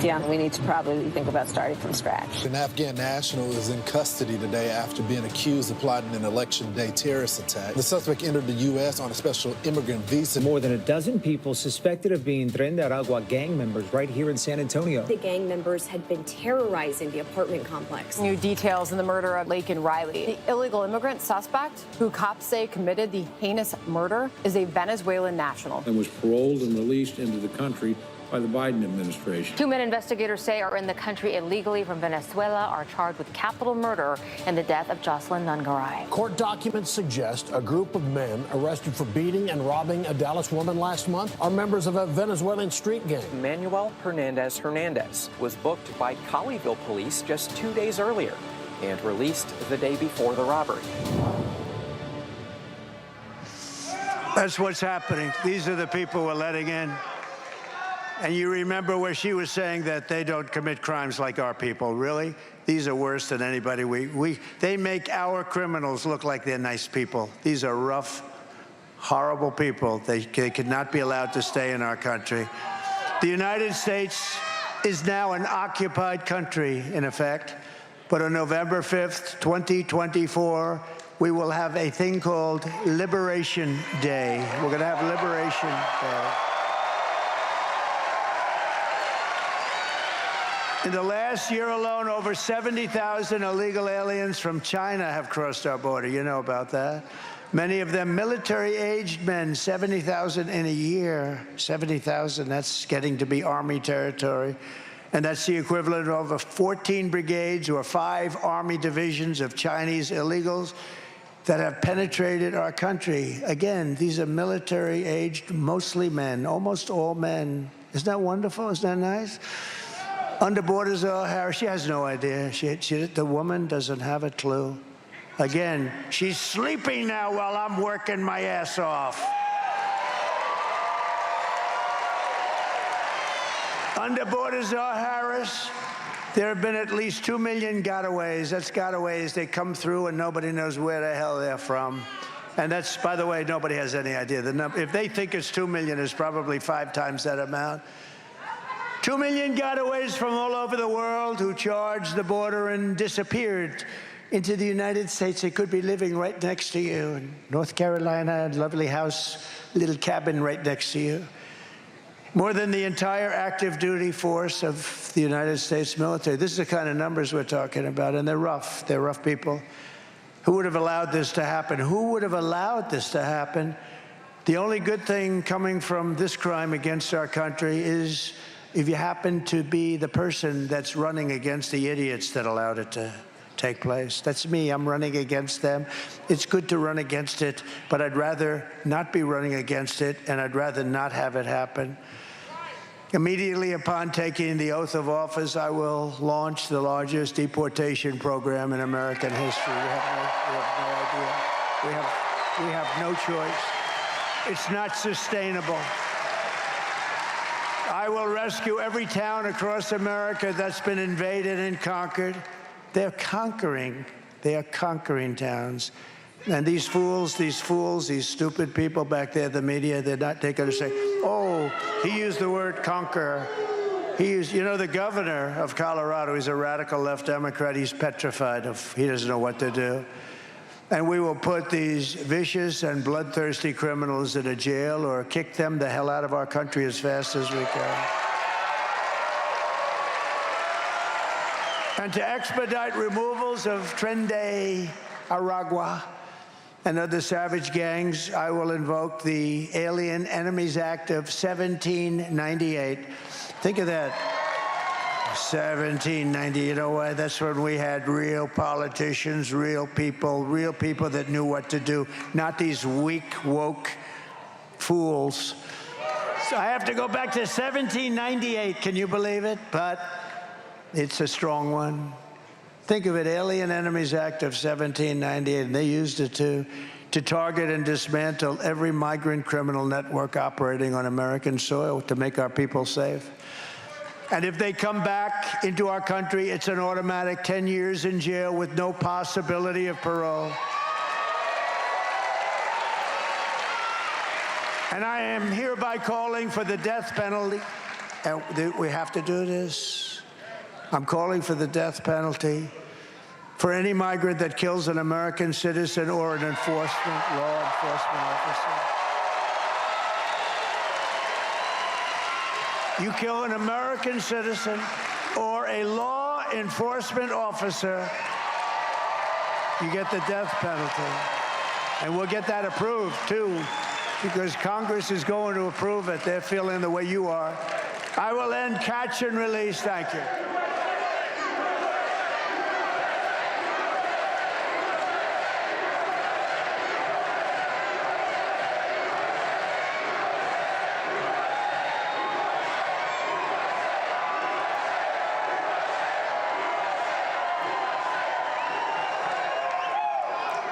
S15: Yeah, we need to probably think about starting from scratch.
S19: An Afghan national is in custody today after being accused of plotting an election day terrorist attack. The suspect entered the U.S. on a special immigrant visa.
S20: More than a dozen people suspected of being Tren de Aragua gang members right here in San Antonio.
S13: The gang members had been terrorizing the apartment complex.
S21: New details in the murder of Laken Riley. The illegal immigrant suspect, who cops say committed the heinous murder, is a Venezuelan national.
S22: And was paroled and released into the country
S14: by the Biden administration.
S21: 2 men investigators say are in the country illegally from Venezuela are charged with capital murder in the death of Jocelyn Nungaray.
S3: Court documents suggest a group of men arrested for beating and robbing a Dallas woman last month are members of a Venezuelan street gang.
S22: Manuel Hernandez was booked by Colleyville police just 2 days earlier and released the day before the robbery.
S9: That's what's happening. These are the people we're letting in. And you remember where she was saying that they don't commit crimes like our people. Really? These are worse than anybody. They make our criminals look like they're nice people. These are rough, horrible people. They could not be allowed to stay in our country. The United States is now an occupied country, in effect. But on November 5th, 2024, we will have a thing called Liberation Day. We're going to have Liberation Day. In the last year alone, over 70,000 illegal aliens from China have crossed our border. You know about that. Many of them military-aged men, 70,000 in a year. 70,000, that's getting to be Army territory. And that's the equivalent of over 14 brigades or 5 Army divisions of Chinese illegals that have penetrated our country. Again, these are military-aged, mostly men, almost all men. Isn't that wonderful? Isn't that nice? Under borders, Harris, she has no idea. The woman doesn't have a clue. Again, she's sleeping now while I'm working my ass off. Under borders, Harris, there have been at least 2 million gotaways. That's gotaways. They come through and nobody knows where the hell they're from. And that's, by the way, nobody has any idea. The number, if they think it's 2 million, it's probably 5 times that amount. 2 million gotaways from all over the world who charged the border and disappeared into the United States. They could be living right next to you in North Carolina, a lovely house, little cabin right next to you. More than the entire active duty force of the United States military. This is the kind of numbers we're talking about, and they're rough. They're rough people. Who would have allowed this to happen? Who would have allowed this to happen? The only good thing coming from this crime against our country is if you happen to be the person that's running against the idiots that allowed it to take place. That's me. I'm running against them. It's good to run against it, but I'd rather not be running against it, and I'd rather not have it happen. Immediately upon taking the oath of office, I will launch the largest deportation program in American history. We have no idea. We have no choice. It's not sustainable. I will rescue every town across America that's been invaded and conquered. They're conquering. They are conquering towns. And these fools, these stupid people back there, the media, they're going to say, oh, he used the word conquer. You know, the governor of Colorado, he's a radical left Democrat. He's petrified he doesn't know what to do. And we will put these vicious and bloodthirsty criminals in a jail or kick them the hell out of our country as fast as we can. And to expedite removals of Tren Aragua and other savage gangs, I will invoke the Alien Enemies Act of 1798. Think of that. 1790, you know why? That's when we had real politicians, real people that knew what to do, not these weak, woke fools. So I have to go back to 1798, can you believe it? But it's a strong one. Think of it, Alien Enemies Act of 1798, and they used it to target and dismantle every migrant criminal network operating on American soil to make our people safe. And if they come back into our country, it's an automatic 10 years in jail with no possibility of parole. And I am hereby calling for the death penalty. And we have to do this. I'm calling for the death penalty for any migrant that kills an American citizen or an law enforcement officer. You kill an American citizen or a law enforcement officer, you get the death penalty. And we'll get that approved, too, because Congress is going to approve it. They're feeling the way you are. I will end catch and release. Thank you.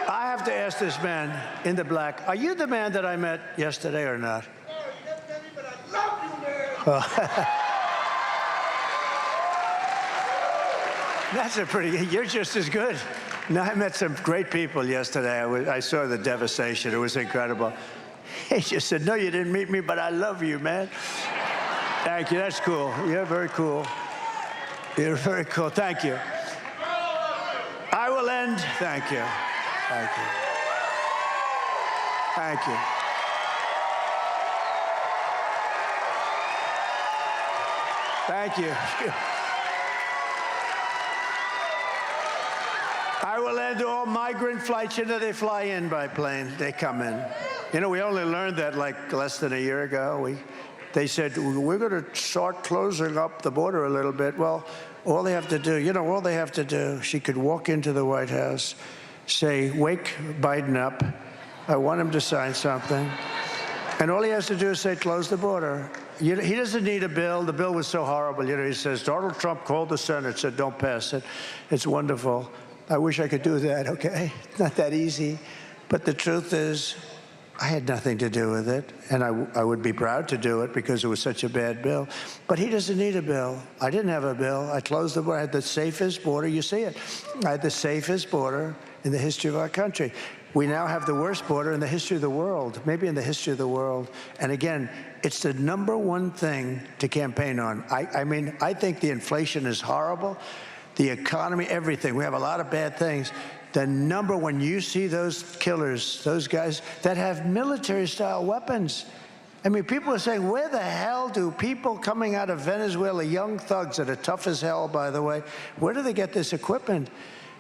S9: I have to ask this man in the black, are you the man that I met yesterday or not? That's a pretty, you're just as good. No, I met some great people yesterday. I saw the devastation. It was incredible. He just said, no, you didn't meet me, but I love you, man. Thank you. That's cool. You're very cool. You're very cool. Thank you. I will end. Thank you. Thank you. Thank you. Thank you. I will end all migrant flights. You know, they fly in by plane. They come in. You know, we only learned that like less than a year ago. They said, we're going to start closing up the border a little bit. Well, all they have to do, you know, all they have to do, she could walk into the White House, say, wake Biden up. I want him to sign something. And all he has to do is say, close the border. He doesn't need a bill. The bill was so horrible. You know, he says, Donald Trump called the Senate, said, don't pass it. It's wonderful. I wish I could do that, okay? It's not that easy. But the truth is, I had nothing to do with it, and I would be proud to do it because it was such a bad bill. But he doesn't need a bill. I didn't have a bill. I closed the border. I had the safest border. You see it. I had the safest border in the history of our country. We now have the worst border in the history of the world, maybe in the history of the world. And again, it's the #1 thing to campaign on. I mean, I think the inflation is horrible, the economy, everything. We have a lot of bad things. The when you see those killers, those guys that have military-style weapons. I mean, people are saying, where the hell do people coming out of Venezuela, young thugs that are tough as hell, by the way, where do they get this equipment?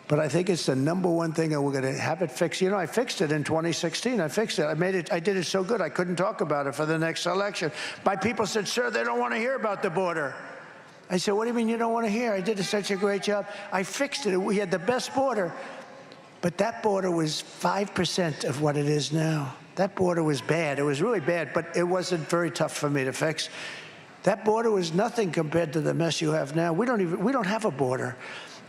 S9: But I think it's the #1 thing, and we're going to have it fixed. You know, I fixed it in 2016. I fixed it. I did it so good, I couldn't talk about it for the next election. My people said, sir, they don't want to hear about the border. I said, what do you mean you don't want to hear? I did such a great job. I fixed it. We had the best border. But that border was 5% of what it is now. That border was bad. It was really bad, but it wasn't very tough for me to fix. That border was nothing compared to the mess you have now. We don't have a border.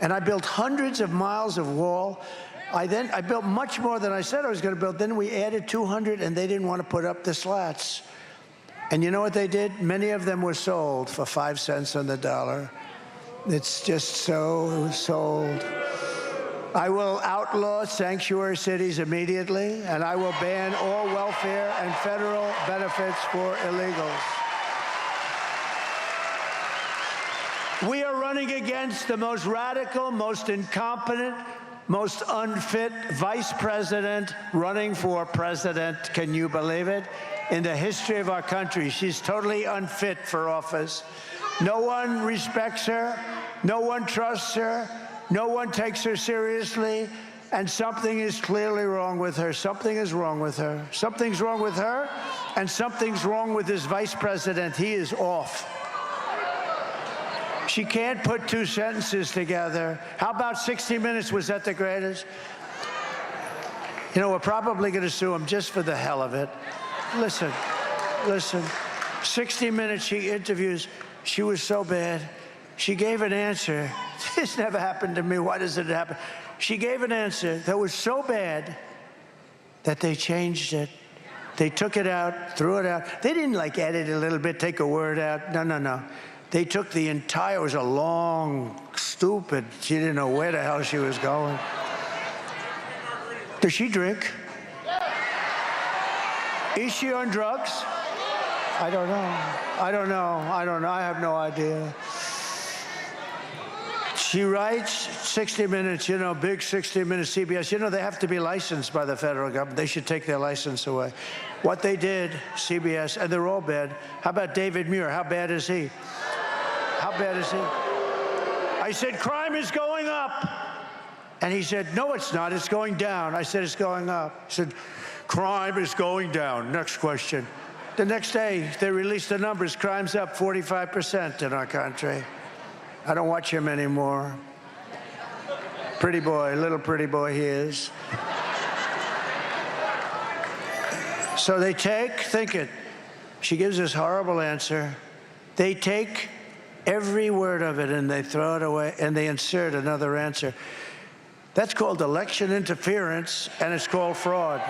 S9: And I built hundreds of miles of wall. I built much more than I said I was going to build. Then we added 200, and they didn't want to put up the slats. And you know what they did? Many of them were sold for 5 cents on the dollar. It's just so sold. I will outlaw sanctuary cities immediately, and I will ban all welfare and federal benefits for illegals. We are running against the most radical, most incompetent, most unfit vice president running for president. Can you believe it? In the history of our country, she's totally unfit for office. No one respects her. No one trusts her. No one takes her seriously. And something is clearly wrong with her. Something is wrong with her. Something's wrong with her, and something's wrong with this vice president. He is off. She can't put 2 sentences together. How about 60 Minutes? Was that the greatest? You know, we're probably going to sue him just for the hell of it. Listen. 60 Minutes, she interviews. She was so bad. She gave an answer. This never happened to me. Why does it happen? She gave an answer that was so bad that they changed it. They took it out, threw it out. They didn't like edit it a little bit, take a word out. No. They took the entire, it was a long, stupid, she didn't know where the hell she was going. Does she drink? Is she on drugs? I don't know. I have no idea. She writes 60 Minutes, you know, big 60 Minutes CBS. You know, they have to be licensed by the federal government. They should take their license away. What they did, CBS, and they're all bad. How about David Muir? How bad is he? How bad is he? I said, crime is going up. And he said, no, it's not. It's going down. I said, it's going up. He said, crime is going down. Next question. The next day, they released the numbers. Crime's up 45% in our country. I don't watch him anymore. Pretty boy, little pretty boy he is. So they think it. She gives this horrible answer. They take every word of it and they throw it away and they insert another answer. That's called election interference and it's called fraud.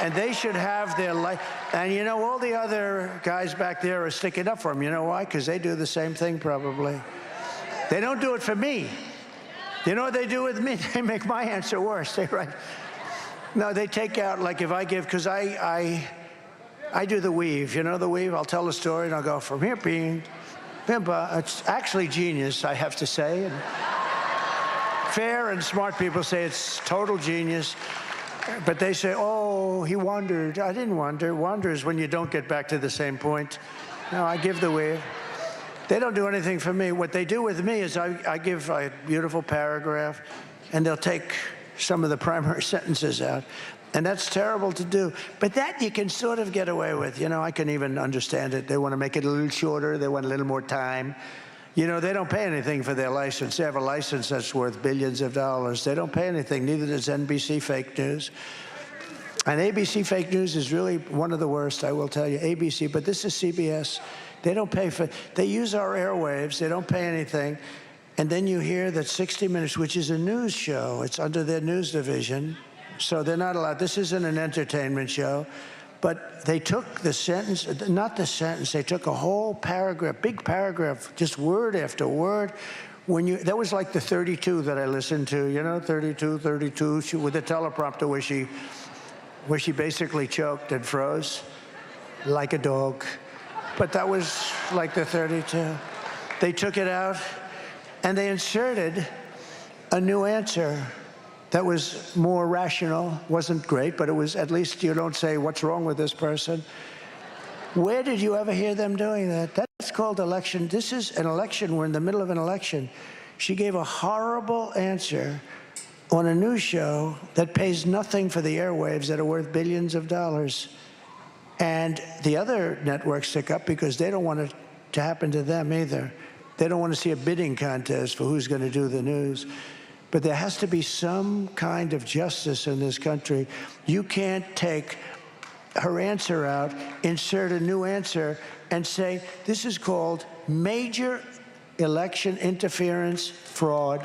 S9: And they should have their life. And you know, all the other guys back there are sticking up for them. You know why? Because they do the same thing probably. They don't do it for me. You know what they do with me? They make my answer worse. They write. No, they take out, like if I give, because I do the weave. You know the weave? I'll tell a story and I'll go from here being, it's actually genius, I have to say. And fair and smart people say it's total genius. But they say, oh, he wandered. I didn't wander. Wander is when you don't get back to the same point. No, I give the weave. They don't do anything for me. What they do with me is I give a beautiful paragraph, and they'll take some of the primary sentences out. And that's terrible to do. But that you can sort of get away with. You know, I can even understand it. They want to make it a little shorter. They want a little more time. You know, they don't pay anything for their license. They have a license that's worth billions of dollars. They don't pay anything. Neither does NBC fake news. And ABC fake news is really one of the worst, I will tell you. ABC, but this is CBS. They don't pay for, they use our airwaves. They don't pay anything. And then you hear that 60 Minutes, which is a news show, it's under their news division, so they're not allowed. This isn't an entertainment show. But they took the sentence, not the sentence, they took a whole paragraph, big paragraph, just word after word. That was like the 32 that I listened to, you know, 32, with the teleprompter where she basically choked and froze like a dog. But that was like the 32. They took it out and they inserted a new answer that was more rational. Wasn't great, but it was, at least you don't say, what's wrong with this person? Where did you ever hear them doing that? That's called election. This is an election. We're in the middle of an election. She gave a horrible answer on a news show that pays nothing for the airwaves that are worth billions of dollars. And the other networks stick up because they don't want it to happen to them either. They don't want to see a bidding contest for who's going to do the news. But there has to be some kind of justice in this country. You can't take her answer out, insert a new answer, and say, this is called major election interference fraud.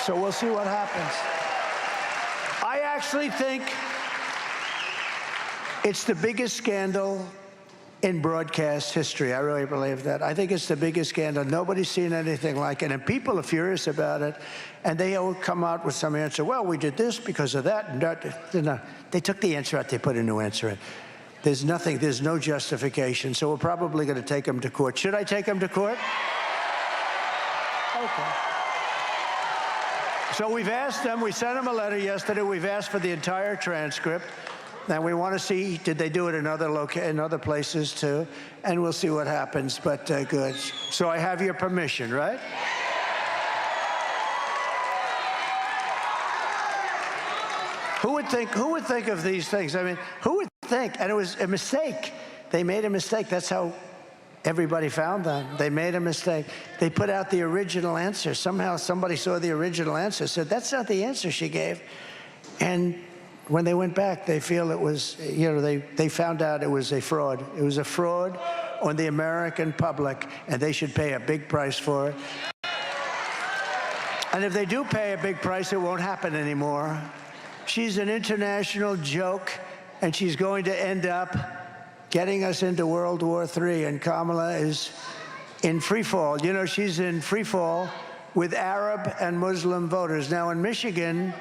S9: So we'll see what happens. I actually think it's the biggest scandal in broadcast history. I really believe that. I think it's the biggest scandal. Nobody's seen anything like it, and people are furious about it, and they all come out with some answer. Well, we did this because of that, and that. No, they took the answer out, they put a new answer in. There's nothing, there's no justification, so we're probably going to take them to court. Should I take them to court? Okay. So we've asked them, we sent them a letter yesterday, we've asked for the entire transcript. And we want to see, did they do it in other places too? And we'll see what happens, but good. So I have your permission, right? Who would think of these things? I mean, who would think? And it was a mistake. They made a mistake. That's how everybody found them. They made a mistake. They put out the original answer. Somehow somebody saw the original answer, said, that's not the answer she gave. And when they went back, they feel it was, you know, they found out it was a fraud. It was a fraud on the American public, and they should pay a big price for it. And if they do pay a big price, it won't happen anymore. She's an international joke, and she's going to end up getting us into World War III, and Kamala is in free fall. You know, she's in free fall with Arab and Muslim voters. Now, in Michigan,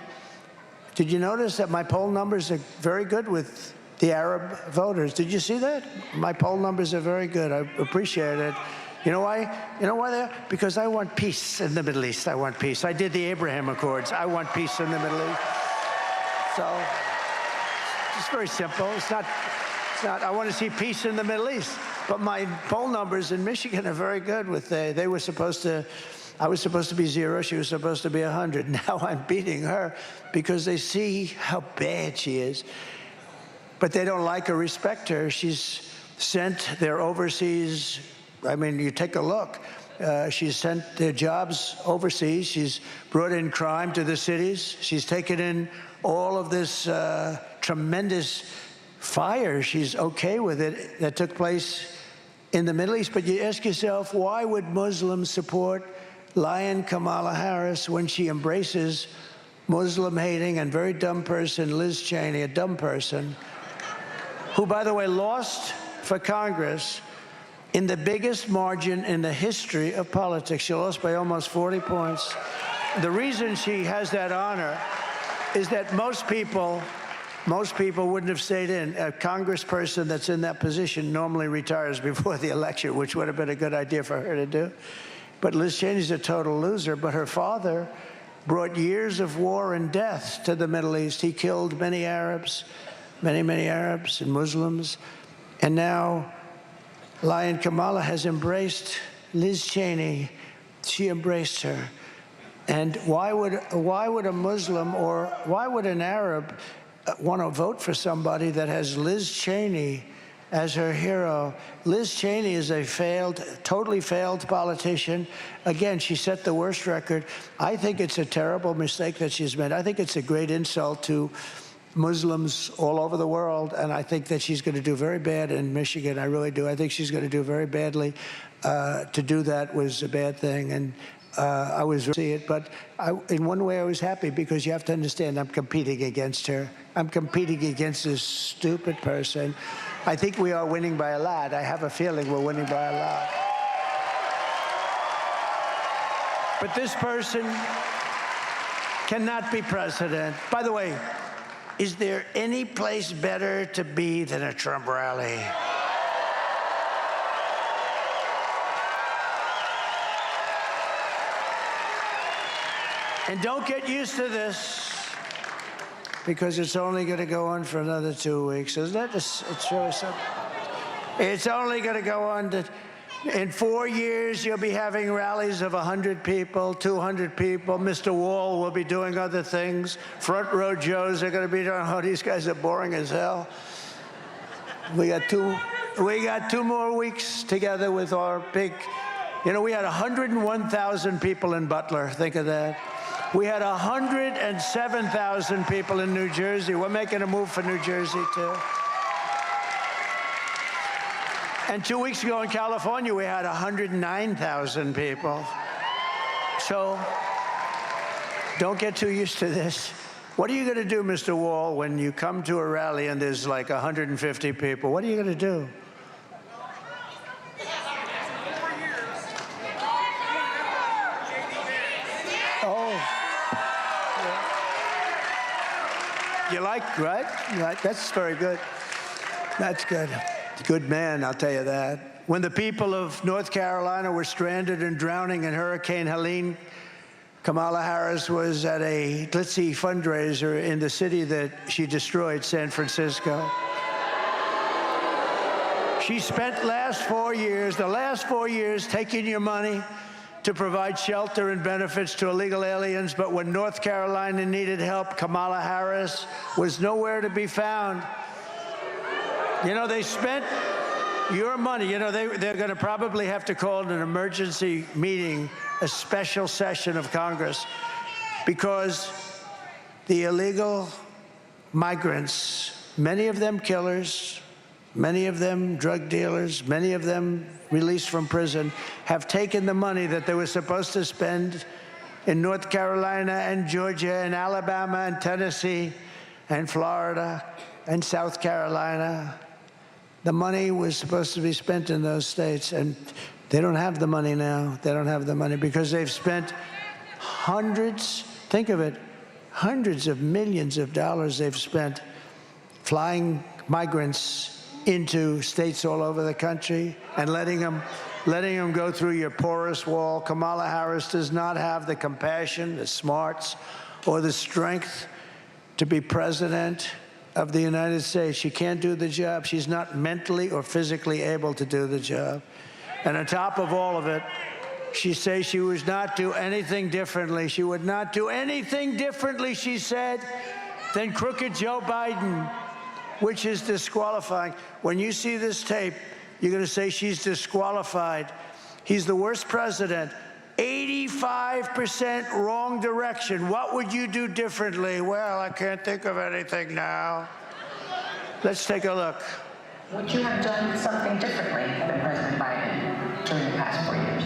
S9: did you notice that my poll numbers are very good with the Arab voters? Did you see that? My poll numbers are very good. I appreciate it. You know why? You know why they're? Because I want peace in the Middle East. I want peace. I did the Abraham Accords. I want peace in the Middle East. So it's very simple. It's not, I want to see peace in the Middle East. But my poll numbers in Michigan are very good with, they were supposed to, I was supposed to be 0, she was supposed to be 100. Now I'm beating her because they see how bad she is. but they don't like or respect her. She's sent their overseas, I mean, you take a look. She's sent their jobs overseas. She's brought in crime to the cities. She's taken in all of this tremendous fire. She's okay with it that took place in the Middle East. But you ask yourself, why would Muslims support Lion Kamala Harris when she embraces Muslim-hating and very dumb person Liz Cheney, a dumb person, who, by the way, lost for Congress in the biggest margin in the history of politics. She lost by almost 40 points. The reason she has that honor is that most people wouldn't have stayed in. A congressperson that's in that position normally retires before the election, which would have been a good idea for her to do. But Liz Cheney's a total loser. But her father brought years of war and death to the Middle East. He killed many Arabs, many Arabs and Muslims. And now Lion Kamala has embraced Liz Cheney. She embraced her. And why would a Muslim or why would an Arab want to vote for somebody that has Liz Cheney as her hero? Liz Cheney is a totally failed politician. Again, she set the worst record. I think it's a terrible mistake that she's made. I think it's a great insult to Muslims all over the world, and I think that she's going to do very bad in Michigan. I really do. I think she's going to do very badly. To do that was a bad thing, and I was see it. But in one way, I was happy because you have to understand I'm competing against her. I'm competing against this stupid person. I think we are winning by a lot. I have a feeling we're winning by a lot. But this person cannot be president. By the way, is there any place better to be than a Trump rally? And don't get used to this, because it's only going to go on for another 2 weeks, isn't it? It's really something. It's only going to go on in 4 years, you'll be having rallies of 100 people, 200 people. Mr. Wall will be doing other things. Front row Joes are going to be doing, oh, these guys are boring as hell. We got two more weeks together with our big, we had 101,000 people in Butler. Think of that. We had 107,000 people in New Jersey. We're making a move for New Jersey, too. And 2 weeks ago in California, we had 109,000 people. So don't get too used to this. What are you going to do, Mr. Wall, when you come to a rally and there's like 150 people? What are you going to do? You like, right? That's very good. That's good. Good man, I'll tell you that. When the people of North Carolina were stranded and drowning in Hurricane Helene, Kamala Harris was at a glitzy fundraiser in the city that she destroyed, San Francisco. She spent the last 4 years taking your money to provide shelter and benefits to illegal aliens, but when North Carolina needed help, Kamala Harris was nowhere to be found. They spent your money. They're going to probably have to call an emergency meeting, a special session of Congress, because the illegal migrants, many of them killers, many of them drug dealers, many of them released from prison, have taken the money that they were supposed to spend in North Carolina and Georgia and Alabama and Tennessee and Florida and South Carolina. The money was supposed to be spent in those states, and they don't have the money now. They don't have the money because they've spent hundreds, think of it, hundreds of millions of dollars they've spent flying migrants into states all over the country and letting them go through your porous wall. Kamala Harris does not have the compassion, the smarts, or the strength to be president of the United States. She can't do the job. She's not mentally or physically able to do the job. And on top of all of it, she says she would not do anything differently. She would not do anything differently, she said, than crooked Joe Biden. which is disqualifying. When you see this tape, you're going to say she's disqualified. He's the worst president. 85% wrong direction. What would you do differently? Well, I can't think of anything now. Let's take a look.
S11: Would you have done something differently than President Biden during the past 4 years?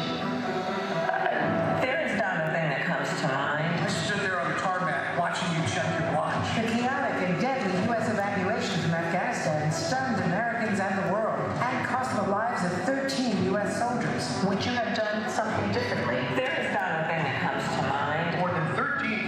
S11: There is not a thing that comes to mind.
S4: I stood there on the tarmac watching you check your watch.
S11: The chaotic and deadly U.S. evacuation from Afghanistan stunned Americans and the world and cost the lives of 13 U.S. soldiers. Would you have done something differently? There is not a thing that comes to mind.
S16: More than 13,000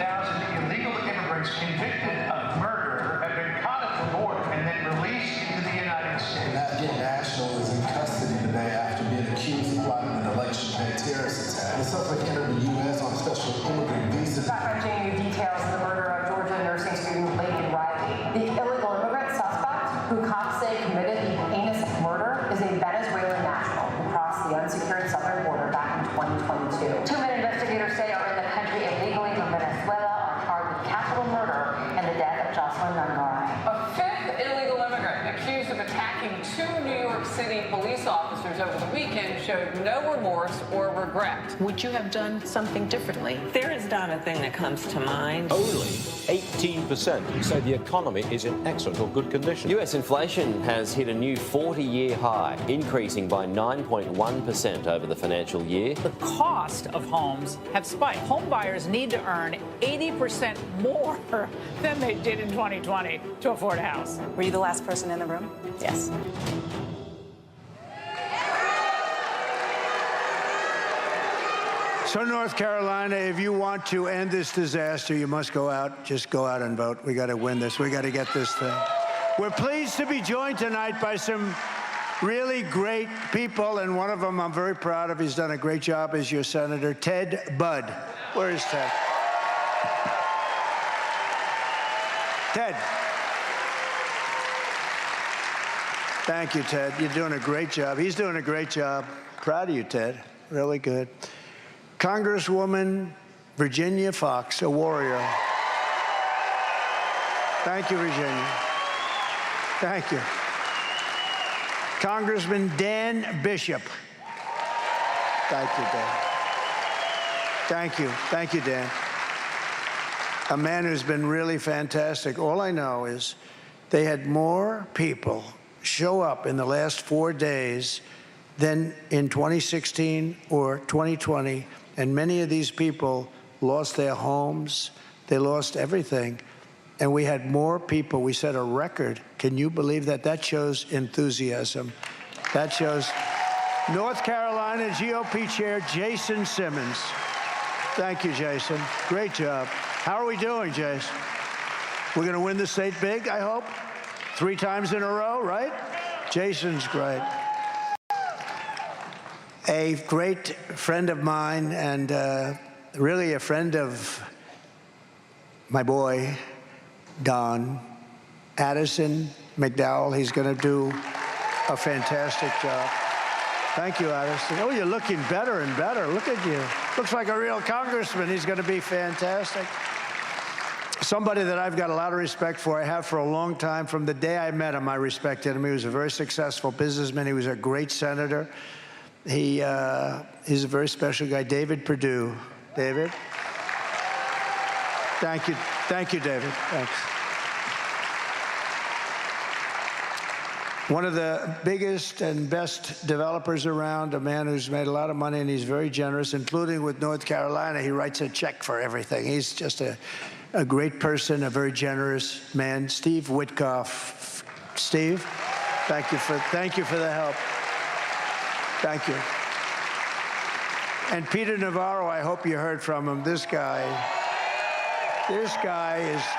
S16: illegal immigrants convicted of murder have been caught at the border and then released into the United States.
S19: An Afghan national is in custody today after being accused of plotting an election day terrorist attack. The suspect entered the U.S. on a special immigrant visa.
S11: Bringing you details of the murder of Georgia nursing student Laken Riley. The illegal immigrant suspect, who cops say committed the heinous murder, is a Venezuelan national who crossed the unsecured southern border back in 2022. 2 men investigators say are in the country illegally from Venezuela are charged with capital murder and the death of Jocelyn Nungaray.
S5: A fifth illegal immigrant accused of attacking 2 New York City police officers over the weekend showed no remorse or regret.
S11: Would you have done something differently? There is not a thing that comes to mind.
S23: Only 18% say the economy is in excellent or good condition.
S22: US inflation has hit a new 40-year high, increasing by 9.1% over the financial year.
S24: The cost of homes have spiked. Home buyers need to earn 80% more than they did in 2020 to afford a house.
S13: Were you the last person in the room?
S11: Yes.
S9: So, North Carolina, if you want to end this disaster, you must go out. Just go out and vote. We got to win this. We got to get this thing. We're pleased to be joined tonight by some really great people, and one of them I'm very proud of. He's done a great job as your senator, Ted Budd. Where is Ted? Ted. Thank you, Ted. You're doing a great job. He's doing a great job. Proud of you, Ted. Really good. Congresswoman Virginia Fox, a warrior. Thank you, Virginia. Thank you. Congressman Dan Bishop. Thank you, Dan. Thank you. Thank you, Dan. A man who's been really fantastic. All I know is they had more people show up in the last 4 days than in 2016 or 2020. And many of these people lost their homes. They lost everything. And we had more people. We set a record. Can you believe that? That shows enthusiasm. That shows North Carolina GOP Chair Jason Simmons. Thank you, Jason. Great job. How are we doing, Jason? We're going to win the state big, I hope? 3 times in a row, right? Jason's great. A great friend of mine and really a friend of my boy, Don Addison McDowell. He's going to do a fantastic job. Thank you, Addison. Oh, you're looking better and better. Look at you. Looks like a real congressman. He's going to be fantastic. Somebody that I've got a lot of respect for. I have for a long time. From the day I met him, I respected him. He was a very successful businessman. He was a great senator. He's a very special guy. David Perdue. David? Thank you. Thank you, David. Thanks. One of the biggest and best developers around, a man who's made a lot of money, and he's very generous, including with North Carolina. He writes a check for everything. He's just a great person, a very generous man. Steve Witkoff. Steve, thank you for the help. Thank you. And Peter Navarro, I hope you heard from him. This guy is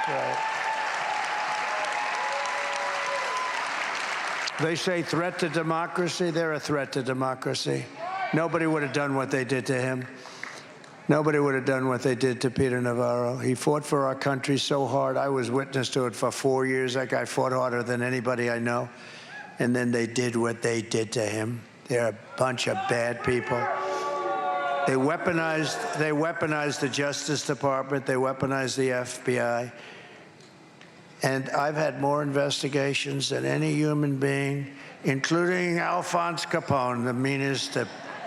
S9: great. They say threat to democracy. They're a threat to democracy. Nobody would have done what they did to him. Nobody would have done what they did to Peter Navarro. He fought for our country so hard. I was witness to it for 4 years. That guy fought harder than anybody I know. And then they did what they did to him. They're a bunch of bad people. They weaponized the Justice Department. They weaponized the FBI. And I've had more investigations than any human being, including Alphonse Capone, the meanest,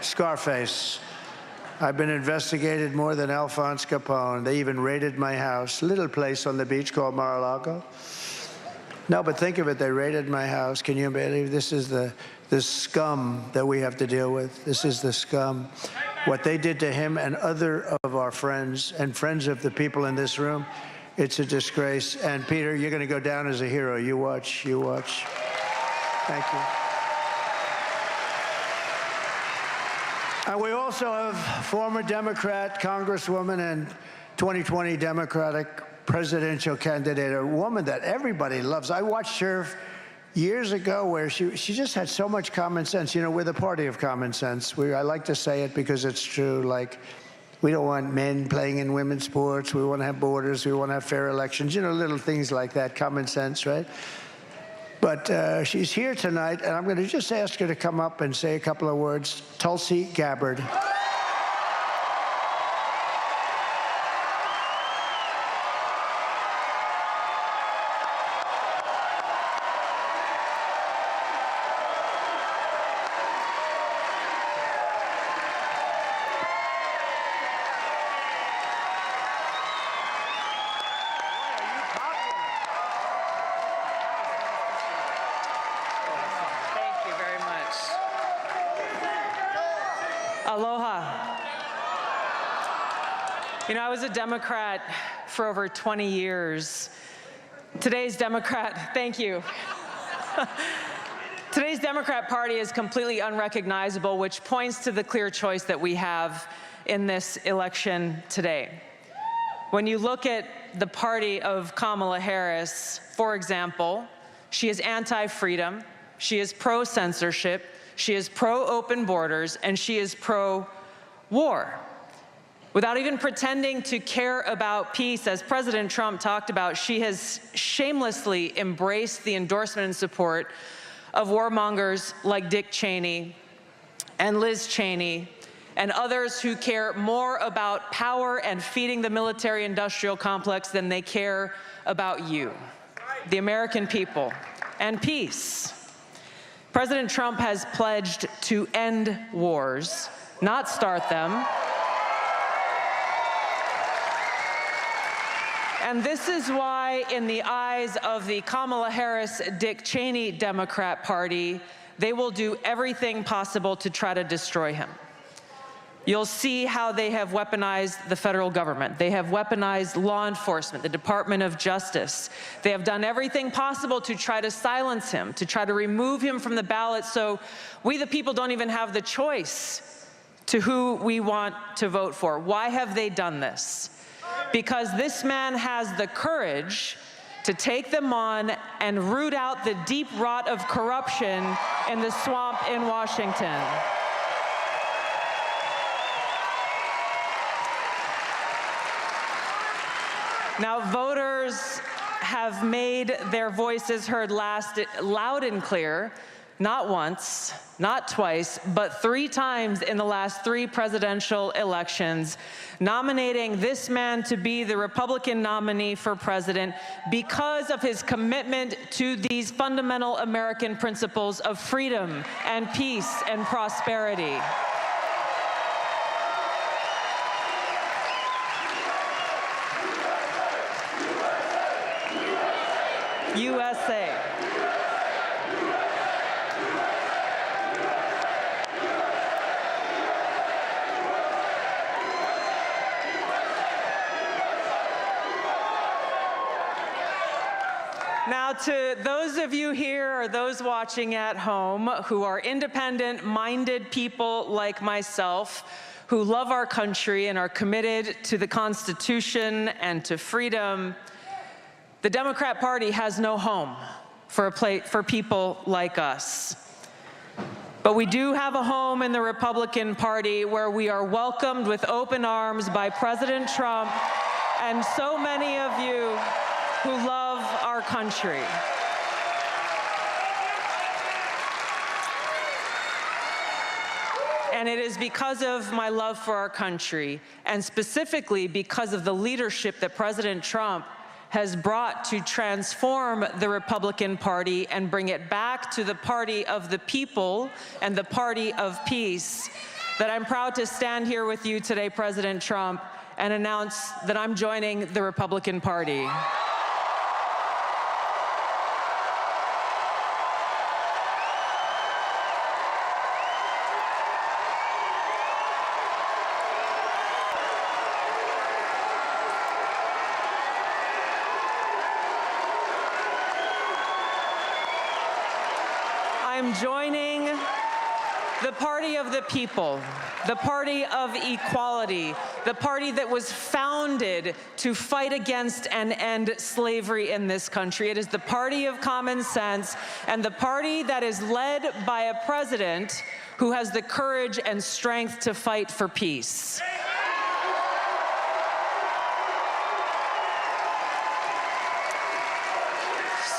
S9: Scarface. I've been investigated more than Alphonse Capone. They even raided my house, little place on the beach called Mar-a-Lago. No, but think of it, they raided my house. Can you believe this is the scum that we have to deal with? This is the scum. What they did to him and other of our friends and friends of the people in this room, it's a disgrace. And Peter, you're going to go down as a hero. You watch, you watch. Thank you. And we also have former Democrat Congresswoman and 2020 Democratic presidential candidate, a woman that everybody loves. I watched her years ago where she just had so much common sense. You know, we're the party of common sense. I like to say it because it's true. Like, we don't want men playing in women's sports. We want to have borders. We want to have fair elections. You know, little things like that, common sense, right? But she's here tonight, and I'm going to just ask her to come up and say a couple of words. Tulsi Gabbard.
S1: Aloha. You know, I was a Democrat for over 20 years. Today's Democrat, thank you. Today's Democrat Party is completely unrecognizable, which points to the clear choice that we have in this election today. When you look at the party of Kamala Harris, for example, she is anti-freedom, she is pro-censorship, she is pro-open borders, and she is pro-war. Without even pretending to care about peace, as President Trump talked about, she has shamelessly embraced the endorsement and support of warmongers like Dick Cheney and Liz Cheney and others who care more about power and feeding the military-industrial complex than they care about you, the American people, and peace. President Trump has pledged to end wars, not start them. And this is why, in the eyes of the Kamala Harris-Dick Cheney Democrat Party, they will do everything possible to try to destroy him. You'll see how they have weaponized the federal government. They have weaponized law enforcement, the Department of Justice. They have done everything possible to try to silence him, to try to remove him from the ballot, so we the people don't even have the choice to who we want to vote for. Why have they done this? Because this man has the courage to take them on and root out the deep rot of corruption in the swamp in Washington. Now, voters have made their voices heard loud and clear, not once, not twice, but 3 times in the last 3 presidential elections, nominating this man to be the Republican nominee for president because of his commitment to these fundamental American principles of freedom and peace and prosperity. USA. Now, to those of you here or those watching at home who are independent-minded people like myself, who love our country and are committed to the Constitution and to freedom, the Democrat Party has no home for people like us. But we do have a home in the Republican Party where we are welcomed with open arms by President Trump and so many of you who love our country. And it is because of my love for our country, and specifically because of the leadership that President Trump has brought to transform the Republican Party and bring it back to the party of the people and the party of peace, that I'm proud to stand here with you today, President Trump, and announce that I'm joining the Republican Party. I'm joining the party of the people, the party of equality, the party that was founded to fight against and end slavery in this country. It is the party of common sense and the party that is led by a president who has the courage and strength to fight for peace.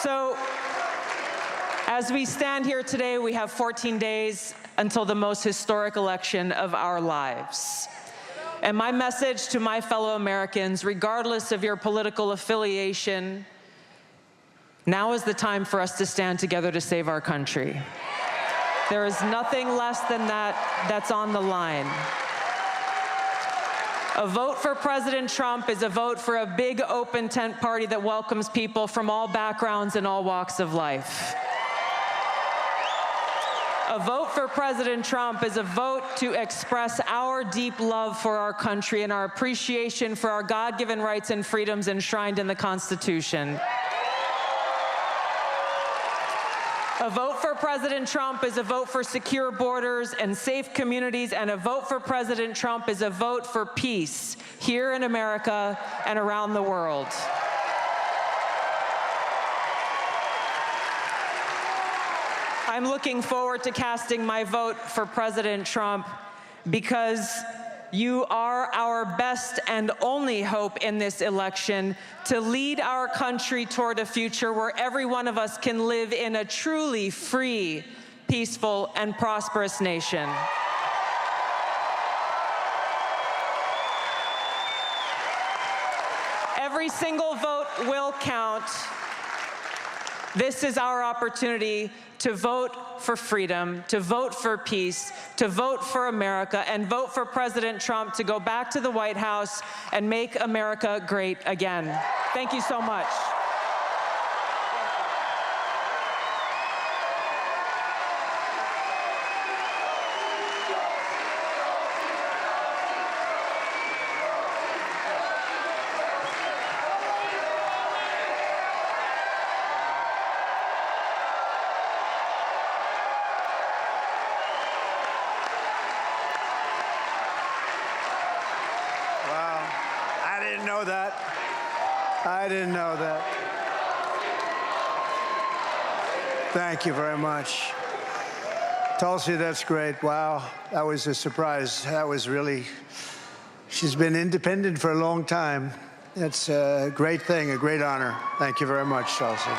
S1: So, as we stand here today, we have 14 days until the most historic election of our lives. And my message to my fellow Americans, regardless of your political affiliation, now is the time for us to stand together to save our country. There is nothing less than that that's on the line. A vote for President Trump is a vote for a big open tent party that welcomes people from all backgrounds and all walks of life. A vote for President Trump is a vote to express our deep love for our country and our appreciation for our God-given rights and freedoms enshrined in the Constitution. A vote for President Trump is a vote for secure borders and safe communities, and a vote for President Trump is a vote for peace here in America and around the world. I'm looking forward to casting my vote for President Trump because you are our best and only hope in this election to lead our country toward a future where every one of us can live in a truly free, peaceful, and prosperous nation. Every single vote will count. This is our opportunity to vote for freedom, to vote for peace, to vote for America, and vote for President Trump to go back to the White House and make America great again. Thank you so much.
S9: I didn't know that. Thank you very much. Tulsi, that's great. Wow, that was a surprise. That was really, she's been independent for a long time. That's a great thing, a great honor. Thank you very much, Tulsi.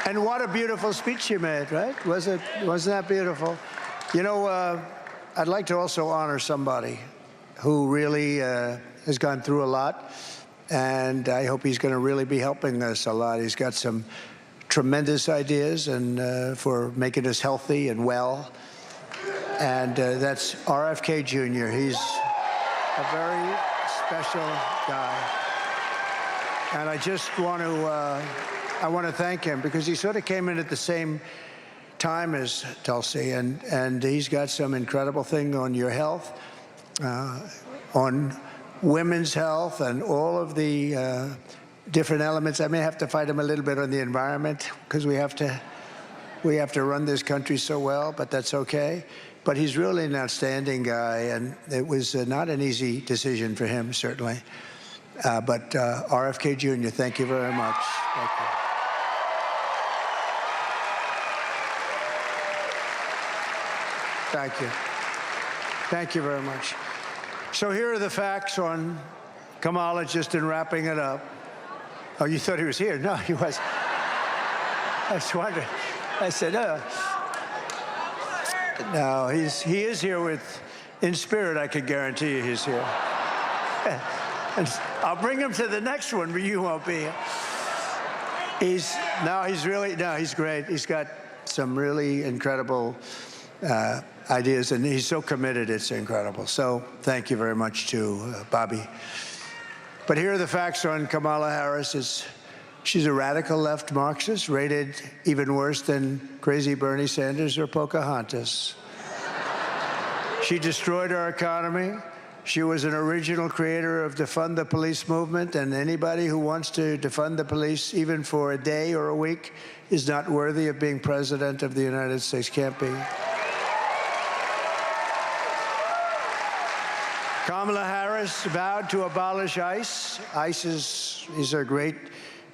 S9: And what a beautiful speech you made, right? Wasn't that beautiful? You know, I'd like to also honor somebody who really has gone through a lot, and I hope he's going to really be helping us a lot. He's got some tremendous ideas and for making us healthy and well, and that's RFK Jr. He's a very special guy, and I just want to thank him because he sort of came in at the same time as Tulsi, and he's got some incredible thing on your health, on women's health and all of the different elements. I may have to fight him a little bit on the environment because we have to run this country so well, but that's okay. But he's really an outstanding guy, and it was not an easy decision for him, certainly. But RFK Jr., thank you very much. Thank you. Thank you. Thank you very much. So here are the facts on Kamala, just in wrapping it up. Oh, you thought he was here? No, he was. I was wondering. I said, no, he is here in spirit, I can guarantee you he's here. And I'll bring him to the next one, but you won't be here. He's great. He's got some really incredible ideas, and he's so committed, it's incredible. So thank you very much to Bobby. But here are the facts on Kamala Harris. She's a radical left Marxist, rated even worse than crazy Bernie Sanders or Pocahontas. She destroyed our economy. She was an original creator of defund the police movement, and anybody who wants to defund the police, even for a day or a week, is not worthy of being president of the United States. Can't be. Kamala Harris vowed to abolish ICE. These are great,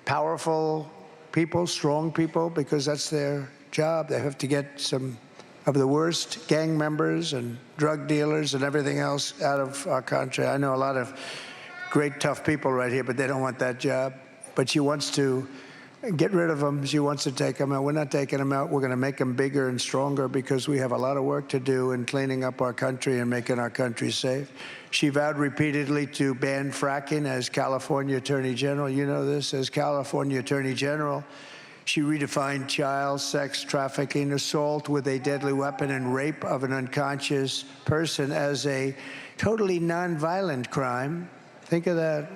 S9: powerful people, strong people, because that's their job. They have to get some of the worst gang members and drug dealers and everything else out of our country. I know a lot of great, tough people right here, but they don't want that job. But she wants to get rid of them. She wants to take them out. We're not taking them out. We're going to make them bigger and stronger because we have a lot of work to do in cleaning up our country and making our country safe. She vowed repeatedly to ban fracking as California Attorney General. You know this. As California Attorney General, she redefined child sex trafficking, assault with a deadly weapon, and rape of an unconscious person as a totally nonviolent crime. Think of that.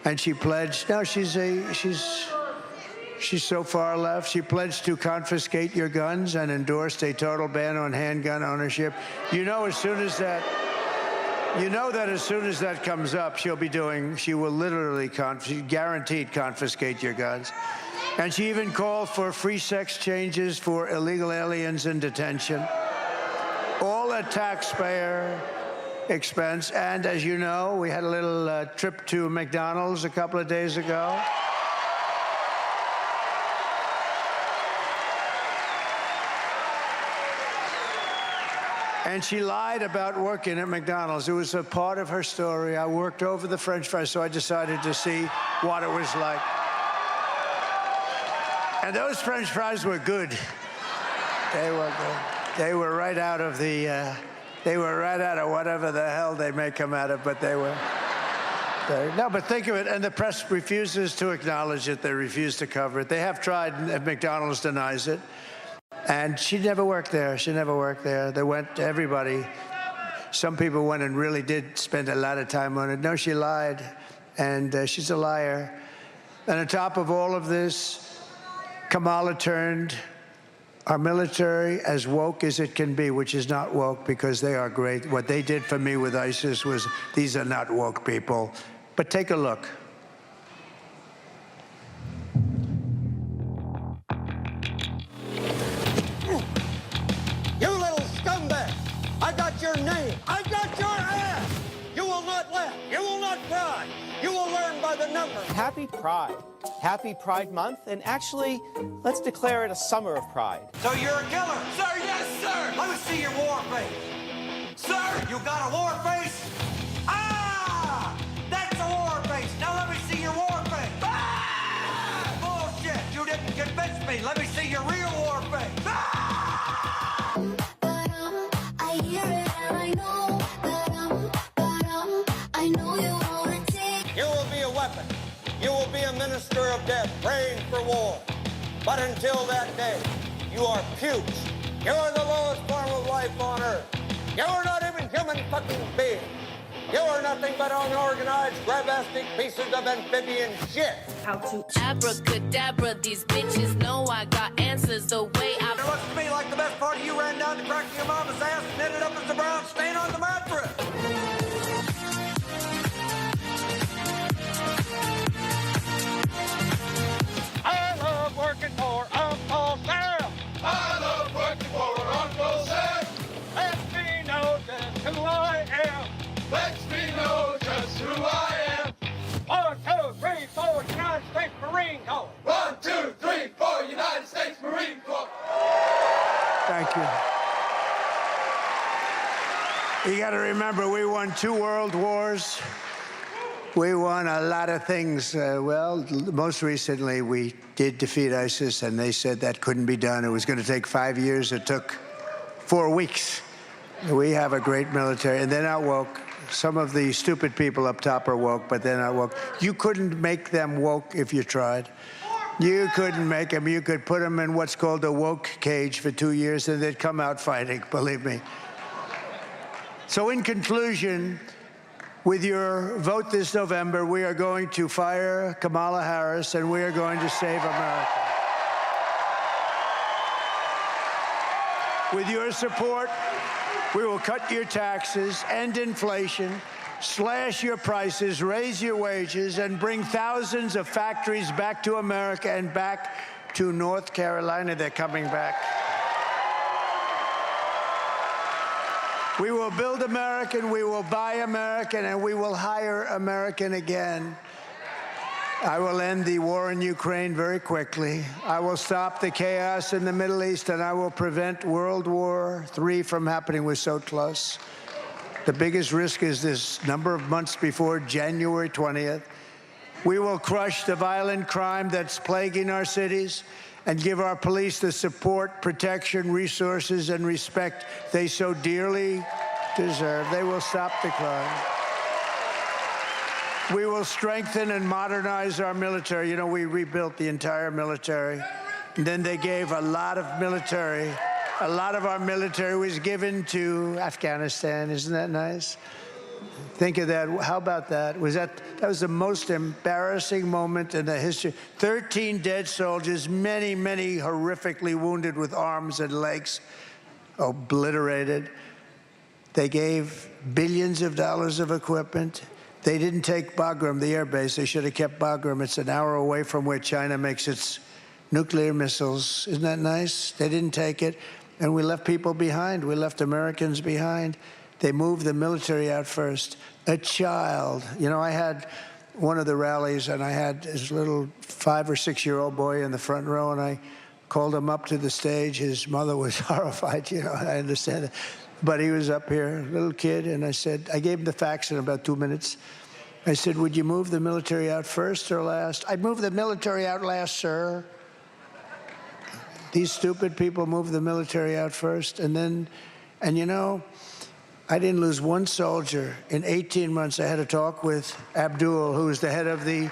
S9: And she pledged, now she's so far left, she pledged to confiscate your guns and endorsed a total ban on handgun ownership. You know, as soon as that comes up, she will literally, guaranteed confiscate your guns. And she even called for free sex changes for illegal aliens in detention, all at taxpayer expense. And as you know, we had a little trip to McDonald's a couple of days ago. And she lied about working at McDonald's. It was a part of her story. I worked over the French fries, so I decided to see what it was like. And those French fries were good. They were good. They were right out of whatever the hell they make them out of, but they were. No, but think of it, and the press refuses to acknowledge it. They refuse to cover it. They have tried, and McDonald's denies it. And she never worked there. She never worked there. They went, everybody, some people went and really did spend a lot of time on it. No, she lied, and she's a liar. And on top of all of this, Kamala turned our military as woke as it can be, which is not woke because they are great. What they did for me with ISIS was, these are not woke people. But take a look.
S2: You little scumbag! I got your name. I got your ass! You will not laugh. You will not cry. You will learn by the numbers.
S6: Happy Pride. Happy Pride Month, and actually, let's declare it a summer of pride.
S2: So you're a killer? Sir, yes, sir! Let me see your war face. Sir, you got a war face? Ah! That's a war face. Now let me see your war face. Ah! Bullshit! You didn't convince me. Let me see your real war face. Ah!
S7: I hear it and I know that I know you wanna take.
S2: You will be a weapon. You will be a minister of death, praying for war. But until that day, you are pukes. You are the lowest form of life on earth. You are not even human fucking beings. You are nothing but unorganized, grabastic pieces of amphibian shit.
S7: How to abracadabra, these bitches know I got answers the way I.
S2: It looks to me like the best part of you ran down the crack of your mama's ass and ended up as a brown stain on the mattress.
S8: I love working for Uncle Sam. I love working for Uncle Sam. Lets me know just who I am. Lets me know just who I am. 1, 2, 3, 4, United States Marine Corps. 1, 2, 3, 4, United States Marine Corps.
S9: Thank you. You got to remember, we won 2 world wars. We won a lot of things. Well, most recently, we did defeat ISIS, and they said that couldn't be done. It was going to take 5 years. It took 4 weeks. We have a great military, and they're not woke. Some of the stupid people up top are woke, but they're not woke. You couldn't make them woke if you tried. You couldn't make them. You could put them in what's called a woke cage for 2 years, and they'd come out fighting, believe me. So in conclusion, with your vote this November, we are going to fire Kamala Harris, and we are going to save America. With your support, we will cut your taxes, end inflation, slash your prices, raise your wages, and bring thousands of factories back to America and back to North Carolina. They're coming back. We will build American, we will buy American, and we will hire American again. I will end the war in Ukraine very quickly. I will stop the chaos in the Middle East, and I will prevent World War III from happening. We're so close. The biggest risk is this number of months before January 20th. We will crush the violent crime that's plaguing our cities and give our police the support, protection, resources, and respect they so dearly deserve. They will stop the crime. We will strengthen and modernize our military. You know, we rebuilt the entire military. And then they gave a lot of military. A lot of our military was given to Afghanistan. Isn't that nice? Think of that. How about that? That was the most embarrassing moment in the history. 13 dead soldiers, many, many horrifically wounded with arms and legs obliterated. They gave billions of dollars of equipment. They didn't take Bagram, the air base. They should have kept Bagram. It's an hour away from where China makes its nuclear missiles. Isn't that nice? They didn't take it. And we left people behind. We left Americans behind. They moved the military out first. A child. You know, I had one of the rallies, and I had this little 5 or 6 year old boy in the front row, and I called him up to the stage. His mother was horrified, you know, I understand it. But he was up here, a little kid, and I said, I gave him the facts in about 2 minutes. I said, would you move the military out first or last? I'd move the military out last, sir. These stupid people move the military out first, and you know, I didn't lose one soldier. In 18 months, I had a talk with Abdul, who was the head of the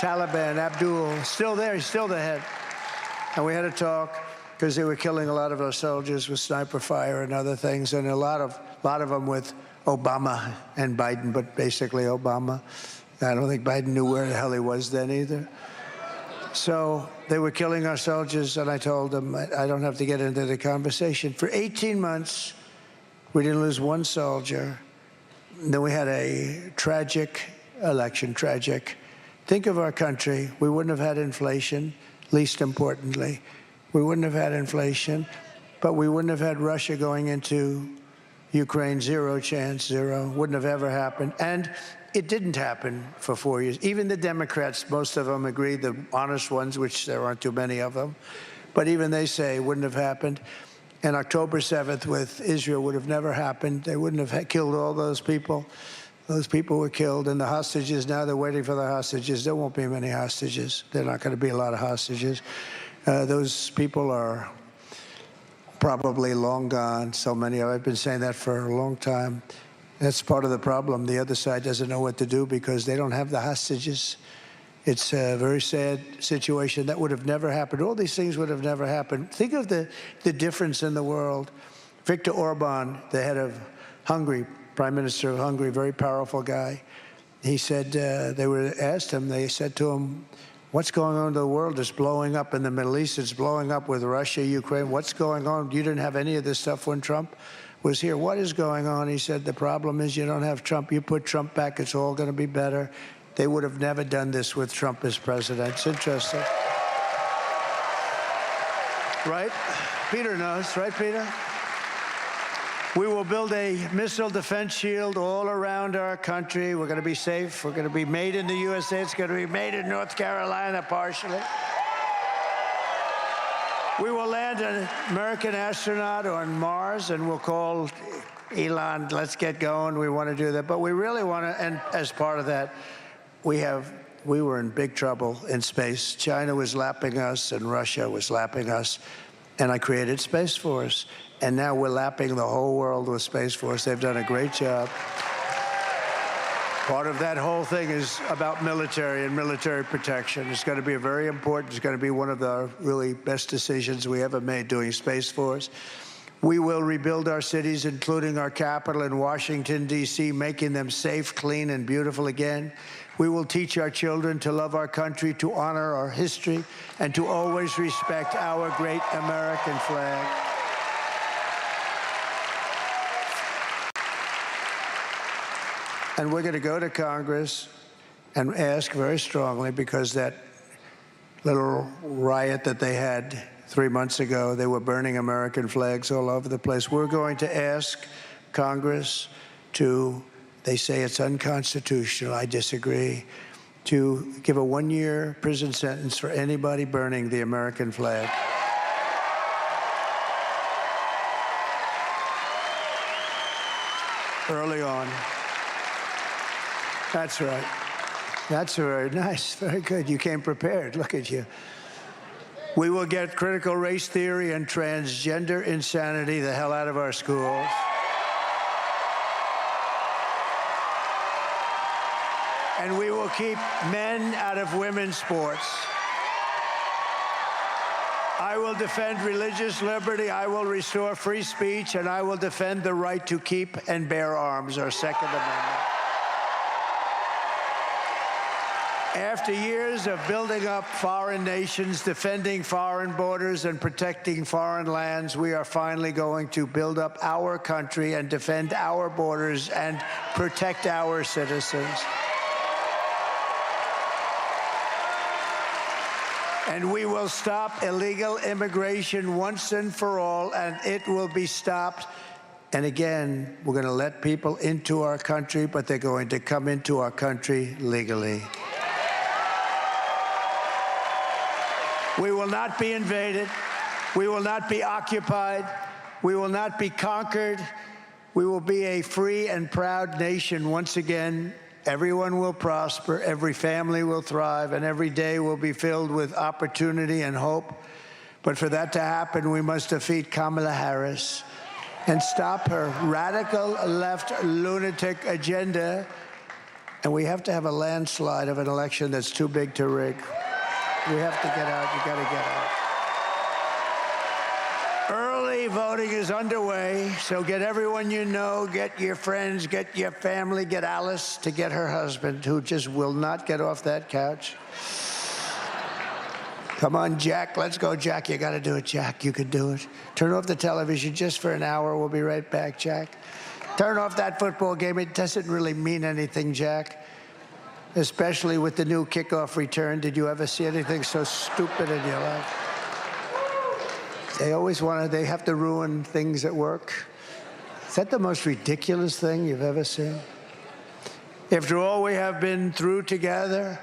S9: Taliban. Abdul, still there, he's still the head. And we had a talk because they were killing a lot of our soldiers with sniper fire and other things, and a lot of them with Obama and Biden, but basically Obama. I don't think Biden knew where the hell he was then either. So they were killing our soldiers, and I told them, I don't have to get into the conversation. For 18 months, we didn't lose one soldier. Then we had a tragic election, tragic. Think of our country. We wouldn't have had inflation, least importantly. We wouldn't have had inflation, but we wouldn't have had Russia going into Ukraine. Zero chance, zero. Wouldn't have ever happened. And it didn't happen for 4 years. Even the Democrats, most of them agreed, the honest ones, which there aren't too many of them, but even they say it wouldn't have happened. And October 7th with Israel would have never happened. They wouldn't have killed all those people. Those people were killed. And the hostages, now they're waiting for the hostages. There won't be many hostages. There are not going to be a lot of hostages. Those people are probably long gone. So many of them. I've been saying that for a long time. That's part of the problem. The other side doesn't know what to do because they don't have the hostages. It's a very sad situation. That would have never happened. All these things would have never happened. Think of the difference in the world. Viktor Orban, the head of Hungary, Prime Minister of Hungary, very powerful guy. He said, they said to him, what's going on in the world? It's blowing up in the Middle East. It's blowing up with Russia, Ukraine. What's going on? You didn't have any of this stuff when Trump was here. What is going on? He said, the problem is you don't have Trump. You put Trump back, it's all going to be better. They would have never done this with Trump as president. It's interesting. Right? Peter knows, right, Peter? We will build a missile defense shield all around our country. We're going to be safe. We're going to be made in the USA. It's going to be made in North Carolina, partially. We will land an American astronaut on Mars, and we'll call Elon, let's get going. We want to do that. But we really want to, and as part of that, we were in big trouble in space. China was lapping us, and Russia was lapping us. And I created Space Force. And now we're lapping the whole world with Space Force. They've done a great job. Part of that whole thing is about military and military protection. It's going to be very important. It's going to be one of the really best decisions we ever made doing Space Force. We will rebuild our cities, including our capital in Washington, D.C., making them safe, clean, and beautiful again. We will teach our children to love our country, to honor our history, and to always respect our great American flag. And we're going to go to Congress and ask very strongly, because that little riot that they had 3 months ago, they were burning American flags all over the place. We're going to ask Congress to, they say it's unconstitutional, I disagree, to give a 1-year prison sentence for anybody burning the American flag. Early on. That's right. That's very nice. Very good. You came prepared. Look at you. We will get critical race theory and transgender insanity the hell out of our schools. And we will keep men out of women's sports. I will defend religious liberty. I will restore free speech, and I will defend the right to keep and bear arms, our Second Amendment. After years of building up foreign nations, defending foreign borders, and protecting foreign lands, we are finally going to build up our country and defend our borders and protect our citizens. And we will stop illegal immigration once and for all, and it will be stopped. And again, we're going to let people into our country, but they're going to come into our country legally. We will not be invaded. We will not be occupied. We will not be conquered. We will be a free and proud nation once again. Everyone will prosper, every family will thrive, and every day will be filled with opportunity and hope. But for that to happen, we must defeat Kamala Harris and stop her radical left lunatic agenda. And we have to have a landslide of an election that's too big to rig. We have to get out. You got to get out. Early voting is underway, so get everyone you know, get your friends, get your family, get Alice to get her husband, who just will not get off that couch. Come on, Jack. Let's go, Jack. You got to do it, Jack. You can do it. Turn off the television just for an hour. We'll be right back, Jack. Turn off that football game. It doesn't really mean anything, Jack. Especially with the new kickoff return. Did you ever see anything so stupid in your life? They always they have to ruin things at work. Is that the most ridiculous thing you've ever seen? After all we have been through together,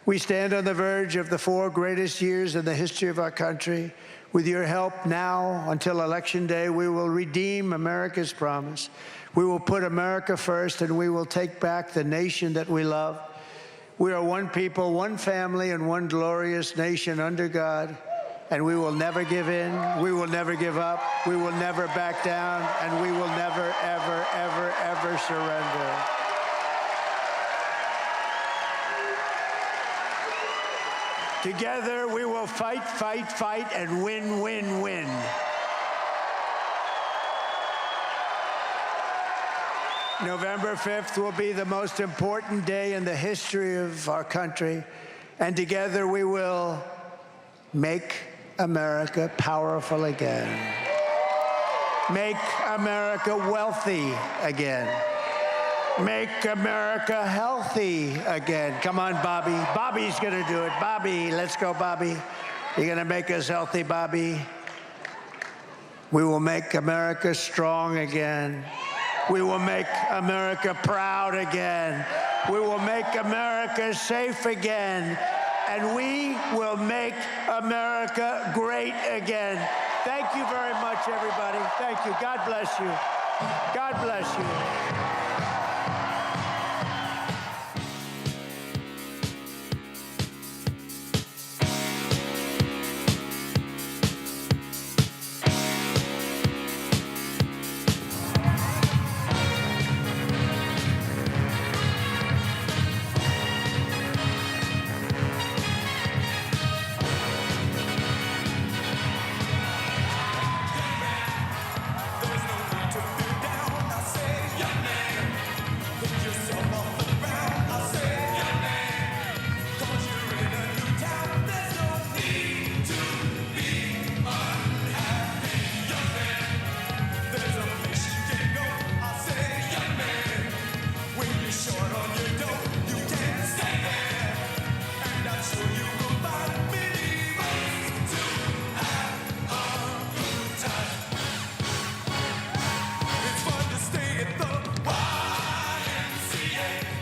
S9: we stand on the verge of the 4 greatest years in the history of our country. With your help now, until Election Day, we will redeem America's promise. We will put America first, and we will take back the nation that we love. We are one people, one family, and one glorious nation under God. And we will never give in. We will never give up. We will never back down. And we will never, ever, ever, ever surrender. Together, we will fight, fight, fight, and win, win, win. November 5th will be the most important day in the history of our country, and together we will make America powerful again. Make America wealthy again. Make America healthy again. Come on, Bobby. Bobby's gonna do it. Bobby, let's go, Bobby. You're gonna make us healthy, Bobby. We will make America strong again. We will make America proud again. We will make America safe again. And we will make America great again. Thank you very much, everybody. Thank you. God bless you. God bless you.
S8: Newsmax.